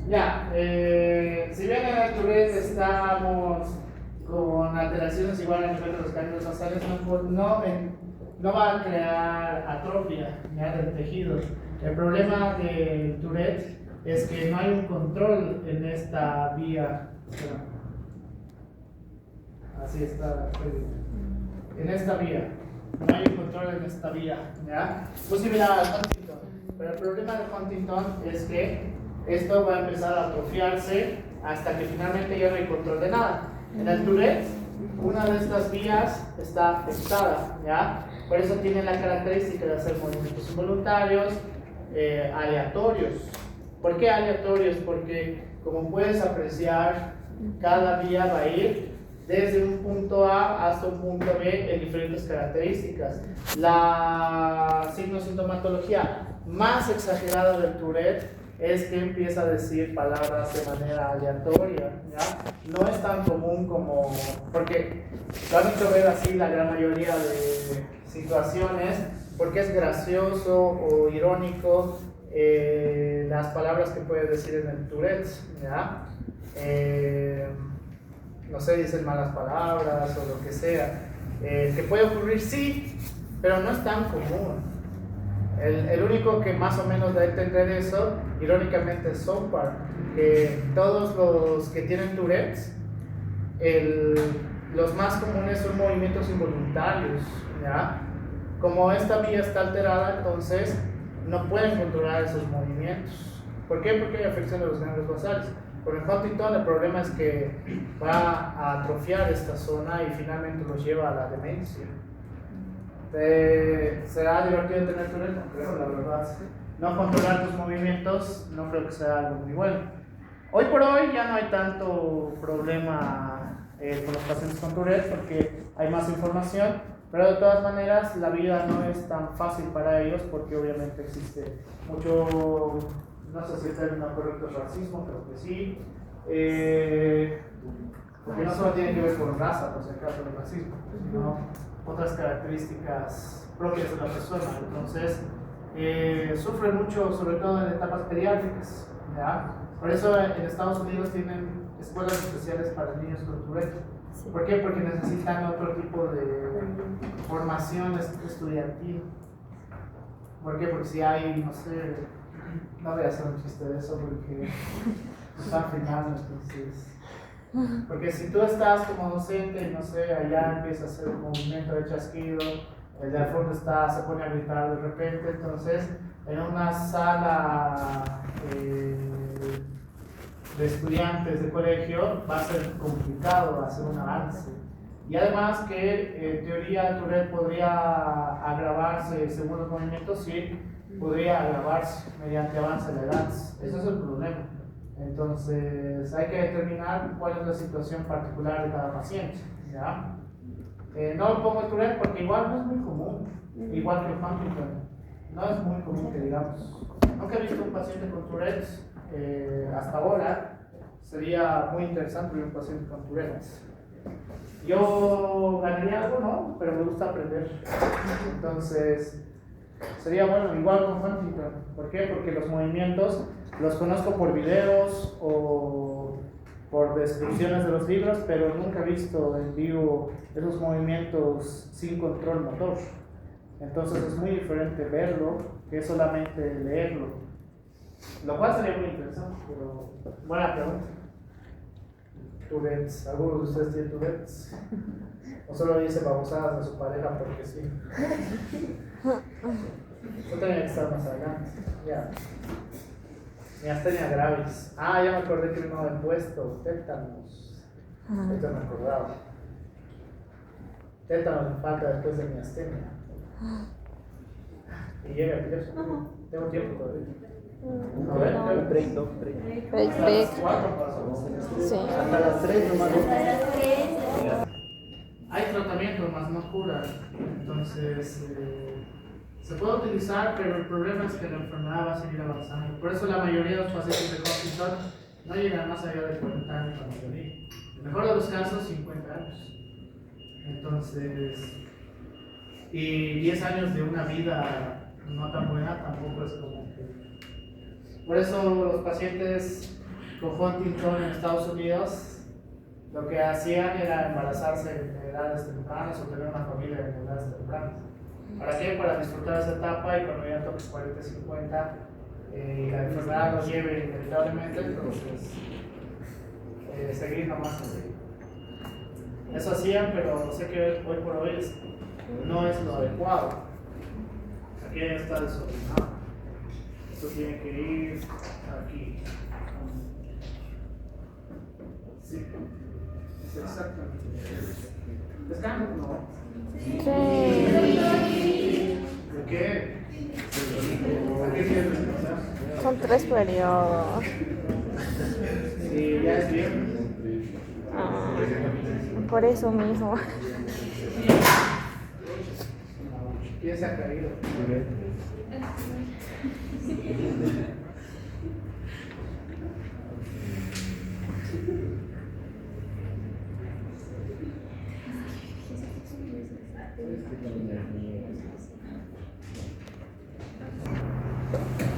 Ya, si bien en el Tourette estamos con alteraciones igual a nivel de los ganglios basales, no va a crear atrofia ya del tejido. El problema del Tourette es que no hay un control en esta vía. Así está. En esta vía. No hay un control en esta vía. ¿Ya? Muy similar al Huntington. Pero el problema del Huntington es que esto va a empezar a atrofiarse hasta que finalmente ya no hay control de nada. En el Tourette, una de estas vías está afectada, ¿ya? Por eso tiene la característica de hacer movimientos involuntarios, aleatorios. ¿Por qué aleatorios? Porque, como puedes apreciar, cada vía va a ir desde un punto A hasta un punto B en diferentes características. La signo-sintomatología más exagerada del Tourette es que empieza a decir palabras de manera aleatoria, ¿ya? No es tan común como, porque lo han hecho ver así la gran mayoría de situaciones, porque es gracioso o irónico las palabras que puede decir en el Tourette, ¿ya? No sé, dicen malas palabras o lo que sea, que puede ocurrir, sí, pero no es tan común. El único que más o menos da a entender eso, irónicamente, es South Park, que todos los que tienen Tourette, los más comunes son movimientos involuntarios, ¿ya? Como esta vía está alterada, entonces no pueden controlar esos movimientos. ¿Por qué? Porque hay afección de los ganglios basales. Con el Huntington el problema es que va a atrofiar esta zona y finalmente los lleva a la demencia. ¿Será divertido tener Tourette? No creo, la verdad. No controlar tus movimientos no creo que sea algo muy bueno. Hoy por hoy ya no hay tanto problema con los pacientes con Tourette porque hay más información, Pero de todas maneras, la vida no es tan fácil para ellos porque obviamente existe mucho, no sé si el término correcto es racismo, creo que sí. Porque no solo tiene que ver con raza, por si acaso, el racismo, sino otras características propias de la persona. Entonces, sufren mucho, sobre todo en etapas pediátricas, ¿ya? Por eso en Estados Unidos tienen escuelas especiales para niños con Tourette. ¿Por qué? Porque necesitan otro tipo de formación estudiantil. ¿Por qué? Porque si hay, no sé, no voy a hacer un chiste de eso porque están filmando, entonces. Porque si tú estás como docente y no sé, allá empieza a hacer un movimiento de chasquido, el de al fondo se pone a gritar de repente, entonces en una sala de estudiantes de colegio va a ser complicado hacer un avance. Y además que en teoría el Tourette podría agravarse según los movimientos, sí, podría agravarse mediante avance de la edad. Ese es el problema. Entonces hay que determinar cuál es la situación particular de cada paciente, ¿ya? No lo pongo el Tourette porque igual no es muy común, igual que el Huntington. No es muy común que digamos. Nunca he visto un paciente con Tourette hasta ahora. Sería muy interesante ver un paciente con Tourette. Yo ganaría algo, ¿no? Pero me gusta aprender. Entonces, sería bueno, igual con Huntington. ¿Por qué? Porque los movimientos los conozco por videos o por descripciones de los libros, pero nunca he visto en vivo esos movimientos sin control motor. Entonces es muy diferente verlo que solamente leerlo. Lo cual sería muy interesante, pero buena pregunta. ¿Tourette's? ¿Algunos de ustedes tienen Tourette's? ¿O solo dice babosadas a su pareja porque sí? Yo tenía que estar más adelante. Ya. Miastenia gravis. Ah, ya me acordé que no he puesto tétanos. Esto me acordaba. Tétanos me falta después de miastenia. Y llega el eso. Tengo tiempo todavía. A ver, Break. hasta las 4 pasó. Sí. Hasta las 3 nomás. Hay tratamiento, más no cura. Entonces, se puede utilizar, pero el problema es que la enfermedad va a seguir avanzando. Por eso la mayoría de los pacientes de Huntington no llegan más allá de 40 años, la mayoría. En el mejor de los casos, 50 años. Entonces, y 10 años de una vida no tan buena tampoco es como que. Por eso los pacientes con Huntington en Estados Unidos lo que hacían era embarazarse en edades tempranas o tener una familia en edades tempranas. ¿Para qué? Para disfrutar esa etapa y cuando ya toques 40, 50 y la enfermedad lo lleve inevitablemente, entonces seguir nomás así. Eso hacían, pero sé que hoy por hoy no es lo adecuado. Aquí está desordenado. Esto tiene que ir aquí. Sí, es exactamente. ¿Descanso? No. Sí. ¿De qué? ¿Por qué tienes que descansar? Son 3 periodos. Y ya es bien. Ah, por eso mismo. ¿Quién se ha caído?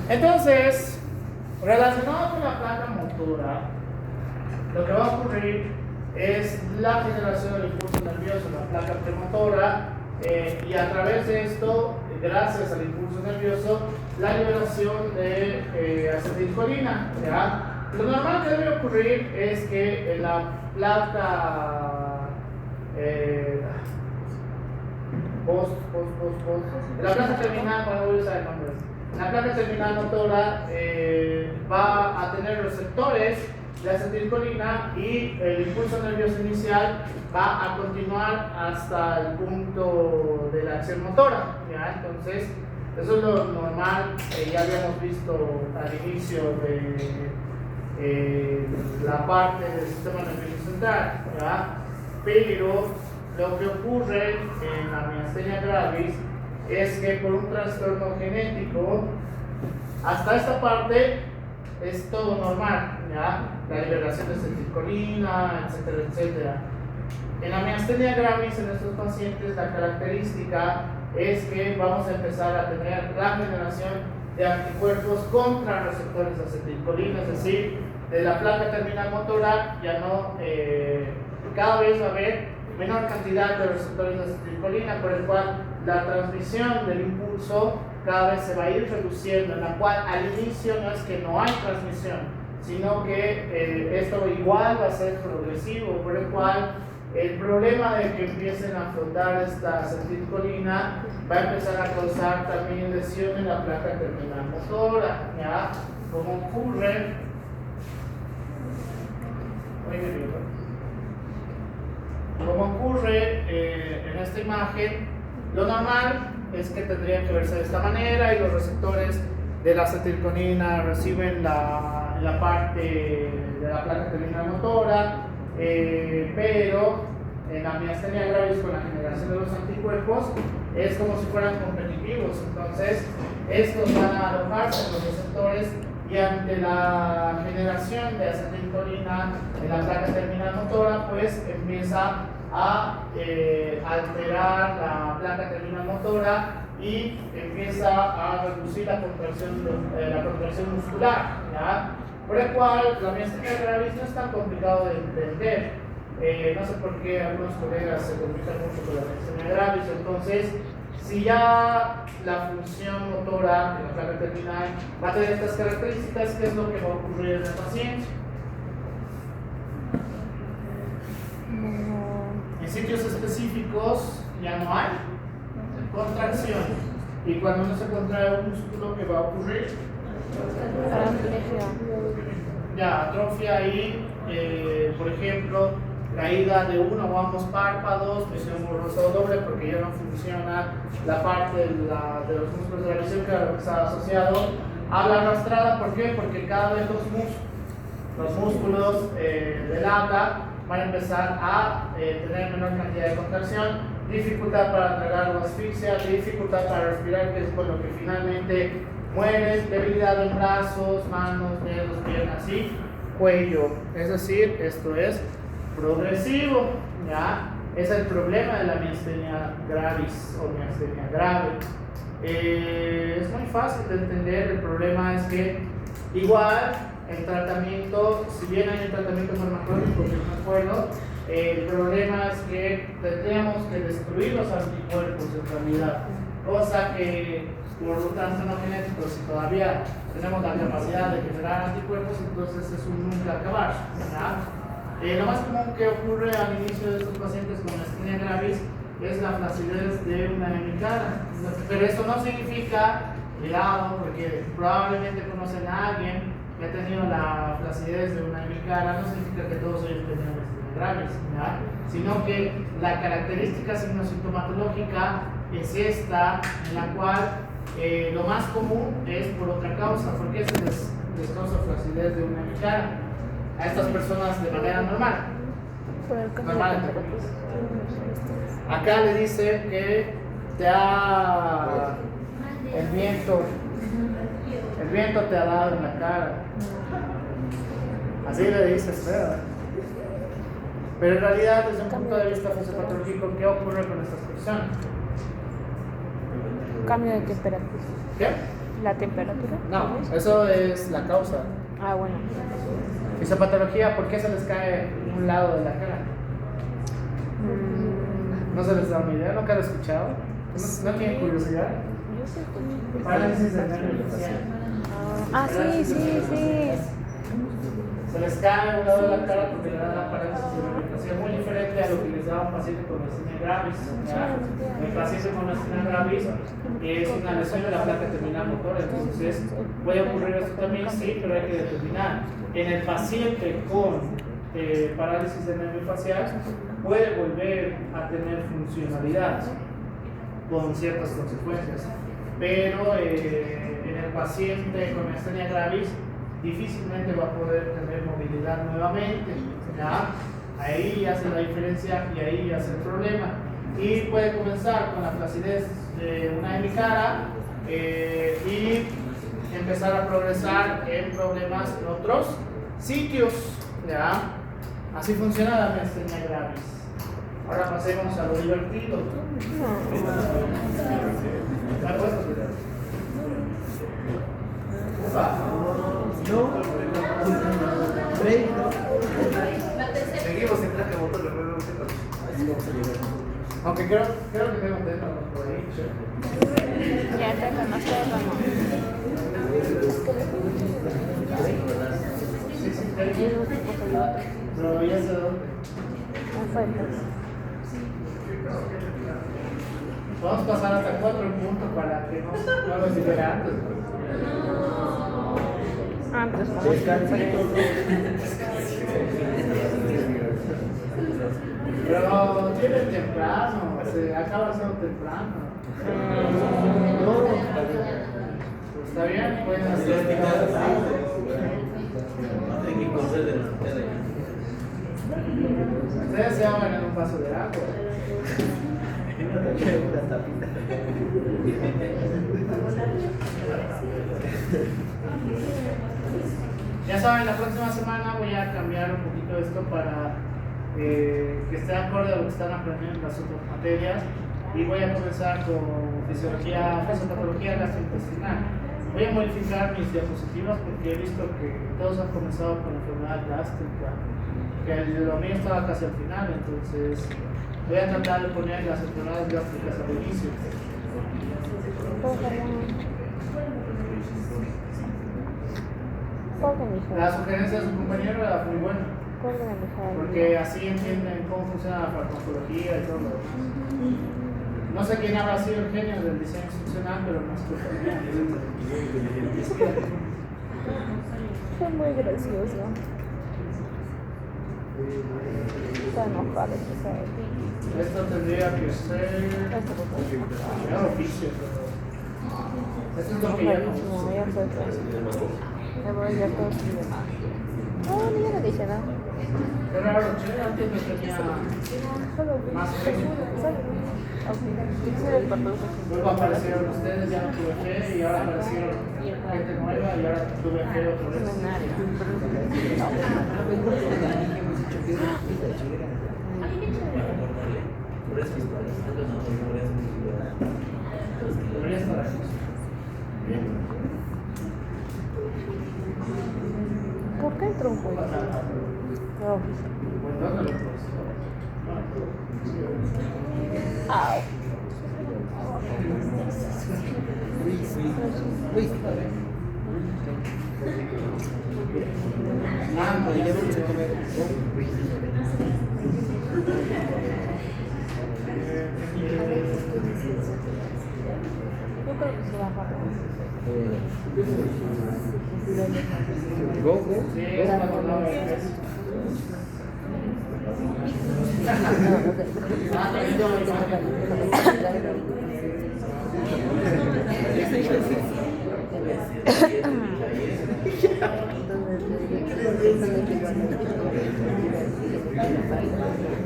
Entonces, relacionado con la placa motora, lo que va a ocurrir es la generación del impulso nervioso, la placa premotora, y a través de esto, gracias al impulso nervioso, la liberación de acetilcolina. ¿Ya? Lo normal que debe ocurrir es que en la placa en la placa terminal, cuando voy a usar el nombre, la placa terminal motora va a tener receptores de acetilcolina y el impulso nervioso inicial va a continuar hasta el punto de la acción motora. ¿Ya? Entonces, eso es lo normal, ya habíamos visto al inicio de la parte del sistema nervioso central, ¿ya? Pero lo que ocurre en la miastenia gravis es que por un trastorno genético, hasta esta parte es todo normal, ¿ya? La liberación de acetilcolina, etcétera, etcétera. En la miastenia gravis, en estos pacientes, la característica es que vamos a empezar a tener la generación de anticuerpos contra receptores de acetilcolina, es decir, de la placa terminal motora ya no, cada vez va a haber menor cantidad de receptores de acetilcolina, por el cual la transmisión del impulso cada vez se va a ir reduciendo, en la cual al inicio no es que no hay transmisión, sino que esto igual va a ser progresivo, por el cual el problema de que empiecen a flotar esta acetilcolina va a empezar a causar también lesión en la placa terminal motora, ¿ya? Como ocurre, en esta imagen, lo normal es que tendría que verse de esta manera y los receptores de la acetilcolina reciben la parte de la placa terminal motora, pero en la miastenia gravis con la generación de los anticuerpos es como si fueran competitivos, entonces estos van a alojarse en los receptores y ante la generación de acetilcolina en la placa terminal motora, pues empieza a alterar la placa terminal motora y empieza a reducir la contracción muscular, ¿ya? Por el cual la miastenia gravis no es tan complicado de entender. No sé por qué algunos colegas se complican mucho con la miastenia gravis. Entonces, si ya la función motora de la placa terminal va a tener estas características, ¿qué es lo que va a ocurrir en el paciente? En sitios específicos ya no hay contracción. Y cuando no se contrae un músculo, ¿qué va a ocurrir? Ya, atrofia ahí, por ejemplo, caída de uno o ambos párpados, visión borrosa o doble, porque ya no funciona la parte de los músculos de la visión que estaba asociado a la arrastrada. ¿Por qué? Porque cada vez los músculos del ACA van a empezar a tener menor cantidad de contracción, dificultad para tragar o asfixia, dificultad para respirar, que es por lo que finalmente mueres, debilidad en brazos, manos, dedos, piernas y cuello. Es decir, esto es progresivo, ¿ya? Es el problema de la miastenia gravis o miastenia grave. Es muy fácil de entender. El problema es que igual el tratamiento, si bien hay un tratamiento farmacológico, que no me acuerdo, el problema es que tendríamos que destruir los anticuerpos en realidad, cosa que por un trastorno genético, si todavía tenemos la capacidad de generar anticuerpos, entonces es un nunca acabar, ¿verdad? Lo más común que ocurre al inicio de estos pacientes con miastenia gravis es la flacidez de una hemicara, pero esto no significa, cuidado, porque probablemente conocen a alguien que ha tenido la flacidez de una hemicara, no significa que todos ellos tengan miastenia gravis, ¿verdad? Sino que la característica signosintomatológica es esta, en la cual lo más común es por otra causa. ¿Por qué se les causa flacidez de una hemicara a estas personas de manera normal? Normal, entre comillas. Acá le dice que te ha el viento te ha dado en la cara. Así le dices, ¿verdad? Pero en realidad, desde un punto de vista fisiopatológico, ¿qué ocurre con estas personas? Cambio de temperatura. ¿Qué? ¿La temperatura? No, eso es la causa. Ah, bueno. Fisiopatología, ¿por qué se les cae un lado de la cara? ¿No se les da una idea? ¿Nunca lo he escuchado? ¿No tienen curiosidad? Yo sé que... Parálisis del nervio facial. Ah, sí. Se les cae un lado de la cara porque le da la parálisis del nervio facial, muy diferente a lo que les da a un paciente con miastenia gravis. El paciente con miastenia gravis es una lesión de la placa terminal motora, entonces puede ocurrir esto también, sí, pero hay que determinar. En el paciente con parálisis del nervio facial puede volver a tener funcionalidad con ciertas consecuencias, pero en el paciente con miastenia gravis difícilmente va a poder tener movilidad nuevamente, ¿ya? Ahí hace la diferencia y ahí hace el problema. Y puede comenzar con la flacidez de una hemicara y empezar a progresar en problemas en otros sitios. ¿Ya? Así funciona la miastenia gravis. Ahora pasemos a lo divertido. ¿De acuerdo? Ufa. Seguimos en traje motor, Aunque creo que tengo tema por ahí. Ya te conocí a Ramón. Sí, sí, pero ya sé dónde. Vamos a pasar hasta 4 en punto para que no los libere antes. Antes, Pero tiene temprano, se acaba siendo temprano. Está bien, pueden hacer. Ustedes se ahogan en un vaso de agua. Ya saben, la próxima semana voy a cambiar un poquito esto para que esté acorde a lo que están aprendiendo en las otras materias, y voy a comenzar con fisiopatología gastrointestinal. Voy a modificar mis diapositivas porque he visto que todos han comenzado con enfermedad gástrica, que lo mío estaba casi al final, entonces voy a tratar de poner las enfermedades gástricas al inicio. La sugerencia de su compañero era muy buena, porque así entienden cómo funciona la farmacología y todo. No sé quién habrá sido el genio del diseño instruccional, pero no es culpa mía. Fue muy gracioso. Está enojado, ¿sabes? Esto tendría que ser ya oficio, pero esto es lo que ya no uso. Ya fue. Me voy a todos los demás. No, yo no dije nada. Qué raro, che, antes no tenía Solo vi. más genio. Luego aparecieron ustedes, ya no tuve fe, y ahora aparecieron gente nueva, y ahora tuve fe otra vez. Debería estar aquí. Bien. ¿Por qué entró un juego? Pues, ¿dónde lo puedo? Au. Yo creo que se va a parar. Go. Sí, es cuando no ves.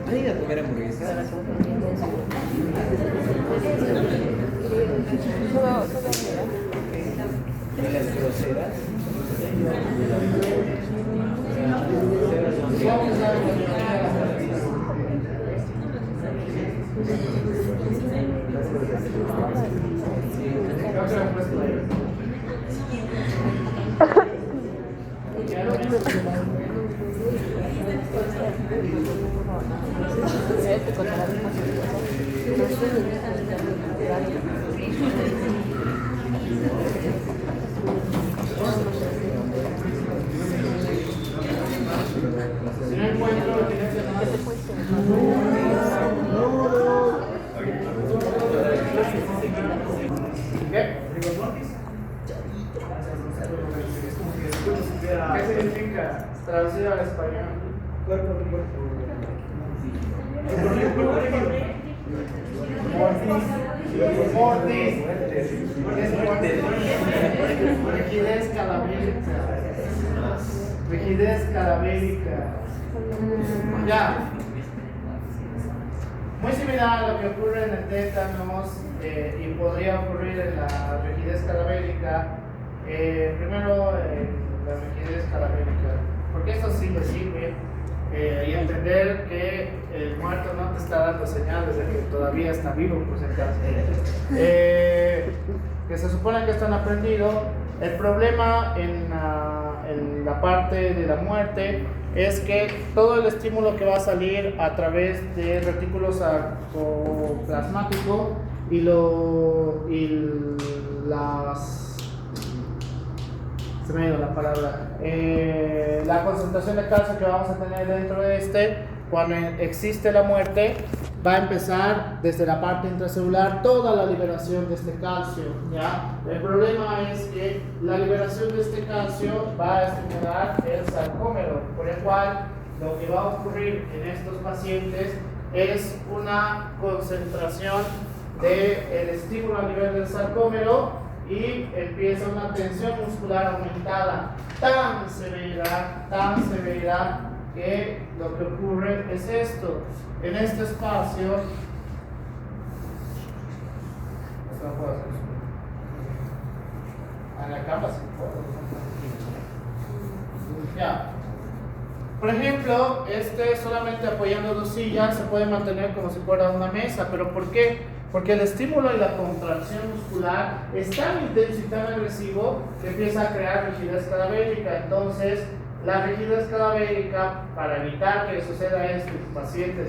¿Hay a comer hamburguesas? ¿Y las groseras? Si no encuentro, tienes que llamar. ¿Qué? ¿Qué significa? Traducido al español. Mortis. Rigidez cadavérica. Rigidez cadavérica. Ya. Muy similar a lo que ocurre en el tétanos y podría ocurrir en la rigidez cadavérica. Primero, la rigidez cadavérica, porque eso sí le sirve y entender que el muerto no te está dando señales de que todavía está vivo, por si acaso. Que se supone que están aprendido. El problema en la parte de la muerte es que todo el estímulo que va a salir a través de retículo sarcoplasmático y las se me ha ido la palabra, la concentración de calcio que vamos a tener dentro de cuando existe la muerte, va a empezar desde la parte intracelular toda la liberación de este calcio, ¿ya? El problema es que la liberación de este calcio va a estimular el sarcómero, por el cual lo que va a ocurrir en estos pacientes es una concentración del estímulo a nivel del sarcómero y empieza una tensión muscular aumentada tan severa que lo que ocurre es esto. En este espacio, esto no puedo hacer eso. En la cama sí puedo. Ya. Por ejemplo, solamente apoyando dos sillas se puede mantener como si fuera una mesa, pero ¿por qué? Porque el estímulo y la contracción muscular es tan intenso y tan agresivo que empieza a crear rigidez cadavérica. Entonces, la rigidez cadavérica, para evitar que suceda esto, tu paciente,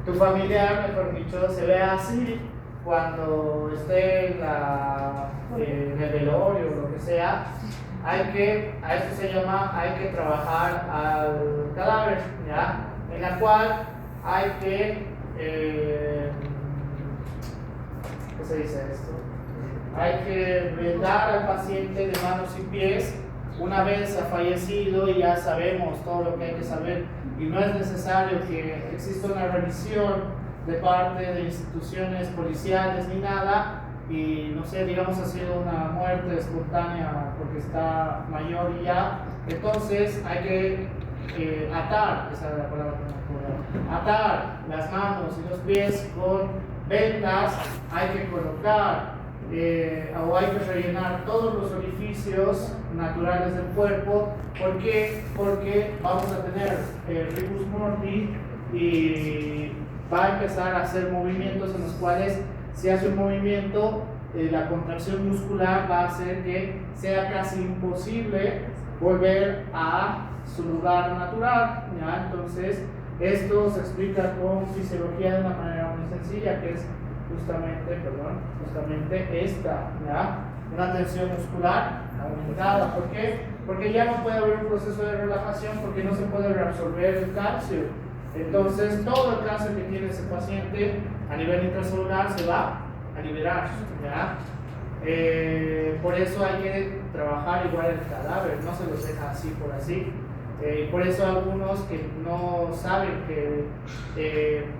tu familiar, mejor dicho, se vea así cuando esté en el velorio o lo que sea, a eso se llama, hay que trabajar al cadáver, ¿ya? En la cual hay que, ¿qué se dice esto? Hay que vendar al paciente de manos y pies una vez ha fallecido y ya sabemos todo lo que hay que saber y no es necesario que exista una revisión de parte de instituciones policiales ni nada y no sé, digamos ha sido una muerte espontánea porque está mayor y ya, entonces hay que atar, esa es la palabra que me acuerdo, atar las manos y los pies con vendas, hay que colocar o hay que rellenar todos los orificios naturales del cuerpo. ¿Por qué? Porque vamos a tener rictus mortis y va a empezar a hacer movimientos en los cuales si hace un movimiento la contracción muscular va a hacer que sea casi imposible volver a su lugar natural, ¿ya? Entonces esto se explica con fisiología de una manera muy sencilla, que es justamente esta, ¿ya? Una tensión muscular aumentada. ¿Por qué? Porque ya no puede haber un proceso de relajación porque no se puede reabsorber el calcio. Entonces todo el calcio que tiene ese paciente a nivel intracelular se va a liberar, ¿ya? Por eso hay que trabajar igual el cadáver, no se los deja así por así. Por eso algunos que no saben que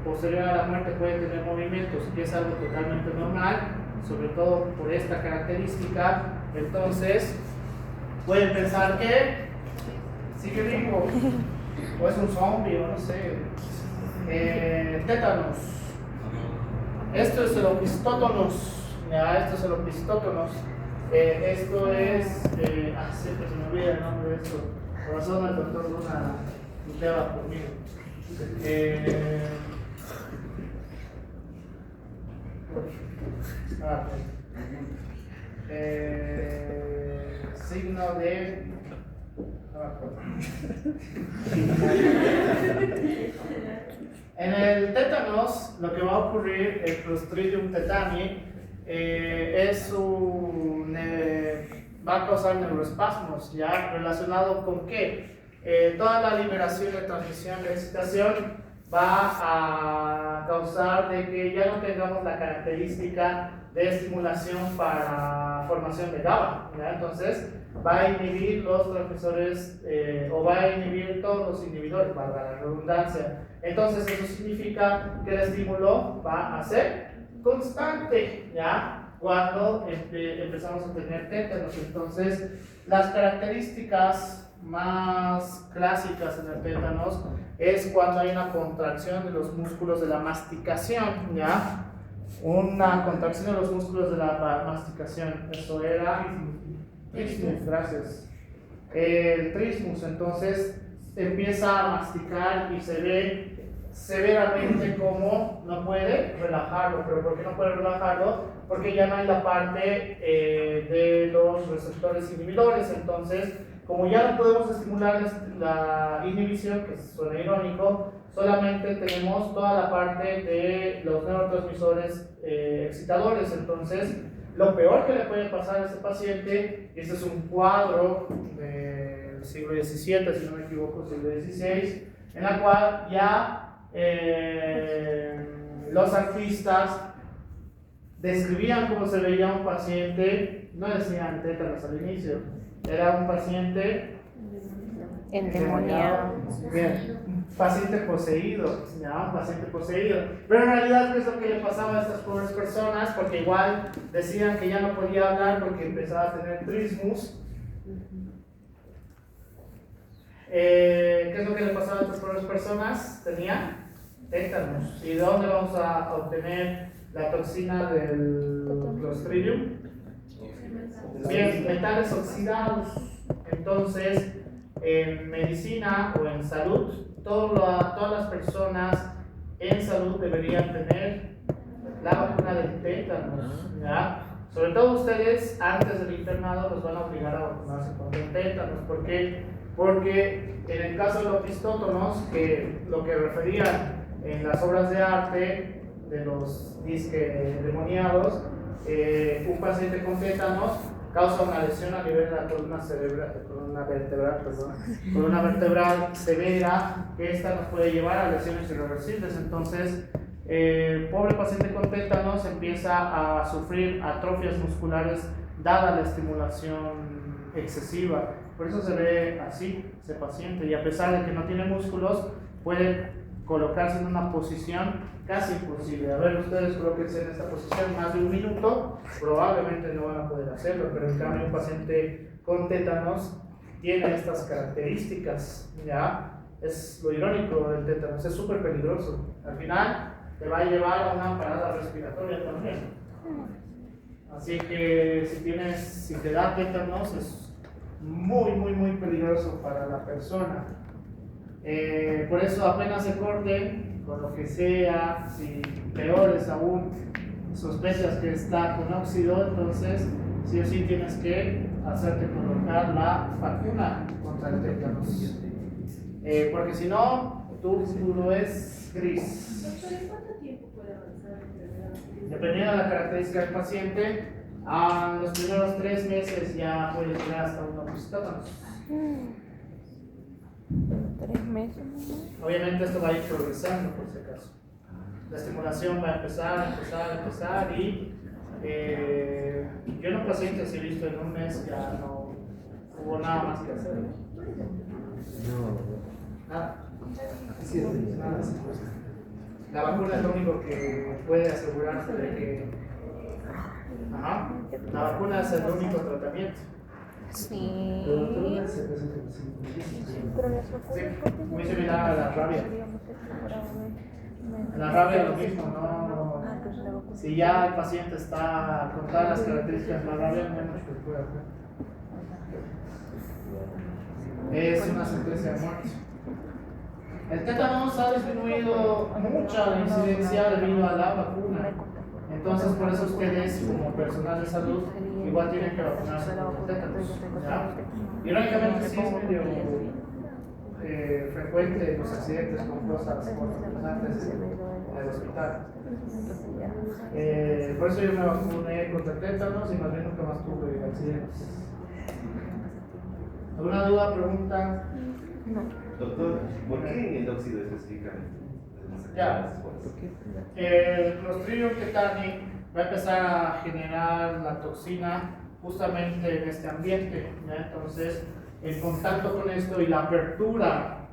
posterior a la muerte pueden tener movimientos, que es algo totalmente normal, sobre todo por esta característica, entonces pueden pensar que sigue vivo, o es un zombie, o no sé. Tétanos. Esto es el opistótonos, ya, esto es el opistótonos. Esto es, siempre se me olvida el nombre de esto. Por razón el doctor Luna tuteaba conmigo. Signo de. No me acuerdo. En el tétanos, lo que va a ocurrir, el Clostridium tetani, va a causar neuroespasmos, ¿ya? ¿Relacionado con qué? Toda la liberación de transmisión de excitación va a causar de que ya no tengamos la característica de estimulación para formación de GABA, ¿ya? Entonces va a inhibir los transmisores o va a inhibir todos los inhibidores, valga la redundancia. Entonces eso significa que el estímulo va a ser constante, ¿ya? cuando empezamos a tener tétanos. Entonces, las características más clásicas en el tétanos es cuando hay una contracción de los músculos de la masticación, ¿ya? Una contracción de los músculos de la masticación, eso era trismus, gracias. El trismus, entonces empieza a masticar y se ve severamente como no puede relajarlo. ¿Pero por qué no puede relajarlo? Porque ya no hay la parte de los receptores inhibidores. Entonces, como ya no podemos estimular la inhibición, que suena irónico, solamente tenemos toda la parte de los neurotransmisores excitadores. Entonces, lo peor que le puede pasar a este paciente, y este es un cuadro del siglo XVII, si no me equivoco, siglo XVI, en la cual ya los artistas describían cómo se veía un paciente, no decían tétanos al inicio, era un paciente Endemoniado. bien, un paciente poseído, ya, un paciente poseído. Pero en realidad, ¿qué es lo que le pasaba a estas pobres personas? Porque igual decían que ya no podía hablar porque empezaba a tener trismus. ¿Qué es lo que le pasaba a estas pobres personas? Tenían tétanos. ¿Y de dónde vamos a obtener la toxina del Clostridium? Bien, metales oxidados. Entonces, en medicina o en salud, todas las personas en salud deberían tener la vacuna del tétanos, ¿ya? Sobre todo ustedes, antes del internado, los van a obligar a vacunarse contra el tétanos. ¿Por qué? Porque en el caso de los opistótonos, que lo que referían en las obras de arte de los disque endemoniados, un paciente con tétanos causa una lesión a nivel de la columna vertebral severa, que esta nos puede llevar a lesiones irreversibles. Entonces, pobre paciente con tétanos empieza a sufrir atrofias musculares dada la estimulación excesiva. Por eso se ve así ese paciente, y a pesar de que no tiene músculos, puede colocarse en una posición casi imposible. A ver, ustedes colóquense en esta posición más de un minuto, probablemente no van a poder hacerlo, pero en cambio un paciente con tétanos tiene estas características, ¿ya? Es lo irónico del tétanos, es súper peligroso. Al final te va a llevar a una parada respiratoria también. Así que si te da tétanos es muy peligroso para la persona. Por eso apenas se corten con lo que sea, si peores aún sospechas que está con óxido, entonces sí o sí tienes que hacerte colocar la vacuna contra el tétanos, porque si no tu futuro es gris. Doctor, ¿en cuánto tiempo puede avanzar la enfermedad? Dependiendo de la característica del paciente, a los primeros 3 meses ya puede llegar hasta un opistótonos. 3 meses, ¿no? Obviamente esto va a ir progresando por si acaso. La estimulación va a empezar y yo en los pacientes he visto en un mes ya no hubo nada más que hacer. Nada. Nada. La vacuna es lo único que puede asegurarse de que... Ajá. La vacuna es el único tratamiento. Sí. Pero las Sí, muy similar a la rabia. La rabia es lo mismo, ¿no? Si ya el paciente está con todas las características de la rabia, no hay mucho que pueda hacer. Es una sentencia de muerte. El tétanos ha disminuido mucho la incidencia debido a la vacuna. Entonces, por eso ustedes, como personal de salud, igual tienen que vacunarse contra el tétanos, ¿ya? Irónicamente, sí es medio frecuente los accidentes con cosas cortopunzantes en el hospital. Por eso yo me vacuné contra el tétanos y más bien nunca más tuve accidentes. ¿Alguna duda, pregunta? Doctor, ¿por qué el óxido específicamente? Ya. El Clostridium tetani va a empezar a generar la toxina justamente en este ambiente, ¿ya? Entonces, en contacto con esto y la apertura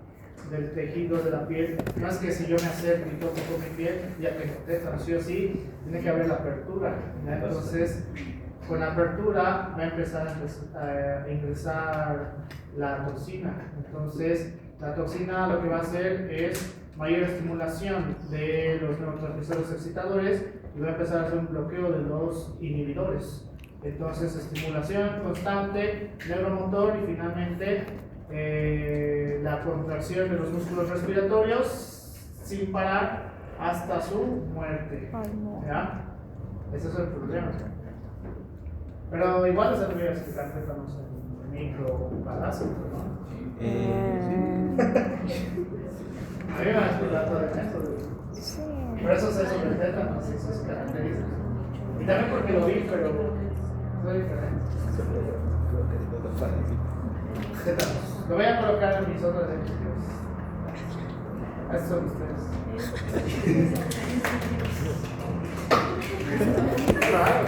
del tejido de la piel. No es que si yo me acerco y toco con mi piel, ya tengo tétanos, sí o sí, tiene que haber la apertura. ¿Ya? Entonces, con la apertura va a empezar a ingresar la toxina. Entonces, la toxina lo que va a hacer es mayor estimulación de los neurotransmisores excitadores y va a empezar a hacer un bloqueo de los inhibidores. Entonces, estimulación constante, neuromotor y finalmente la contracción de los músculos respiratorios sin parar hasta su muerte. Ay, no. ¿Ya? Ese es el problema. Pero igual se debería explicar tétanos en micro parásitos, ¿no? A mí me va a explicar todo el método. Sí. Por eso sé sobre tétanos y sus características. Y también porque lo vi, pero soy diferente. Tétanos. Lo voy a colocar en mis otros ejercicios. Estos son ustedes. Claro.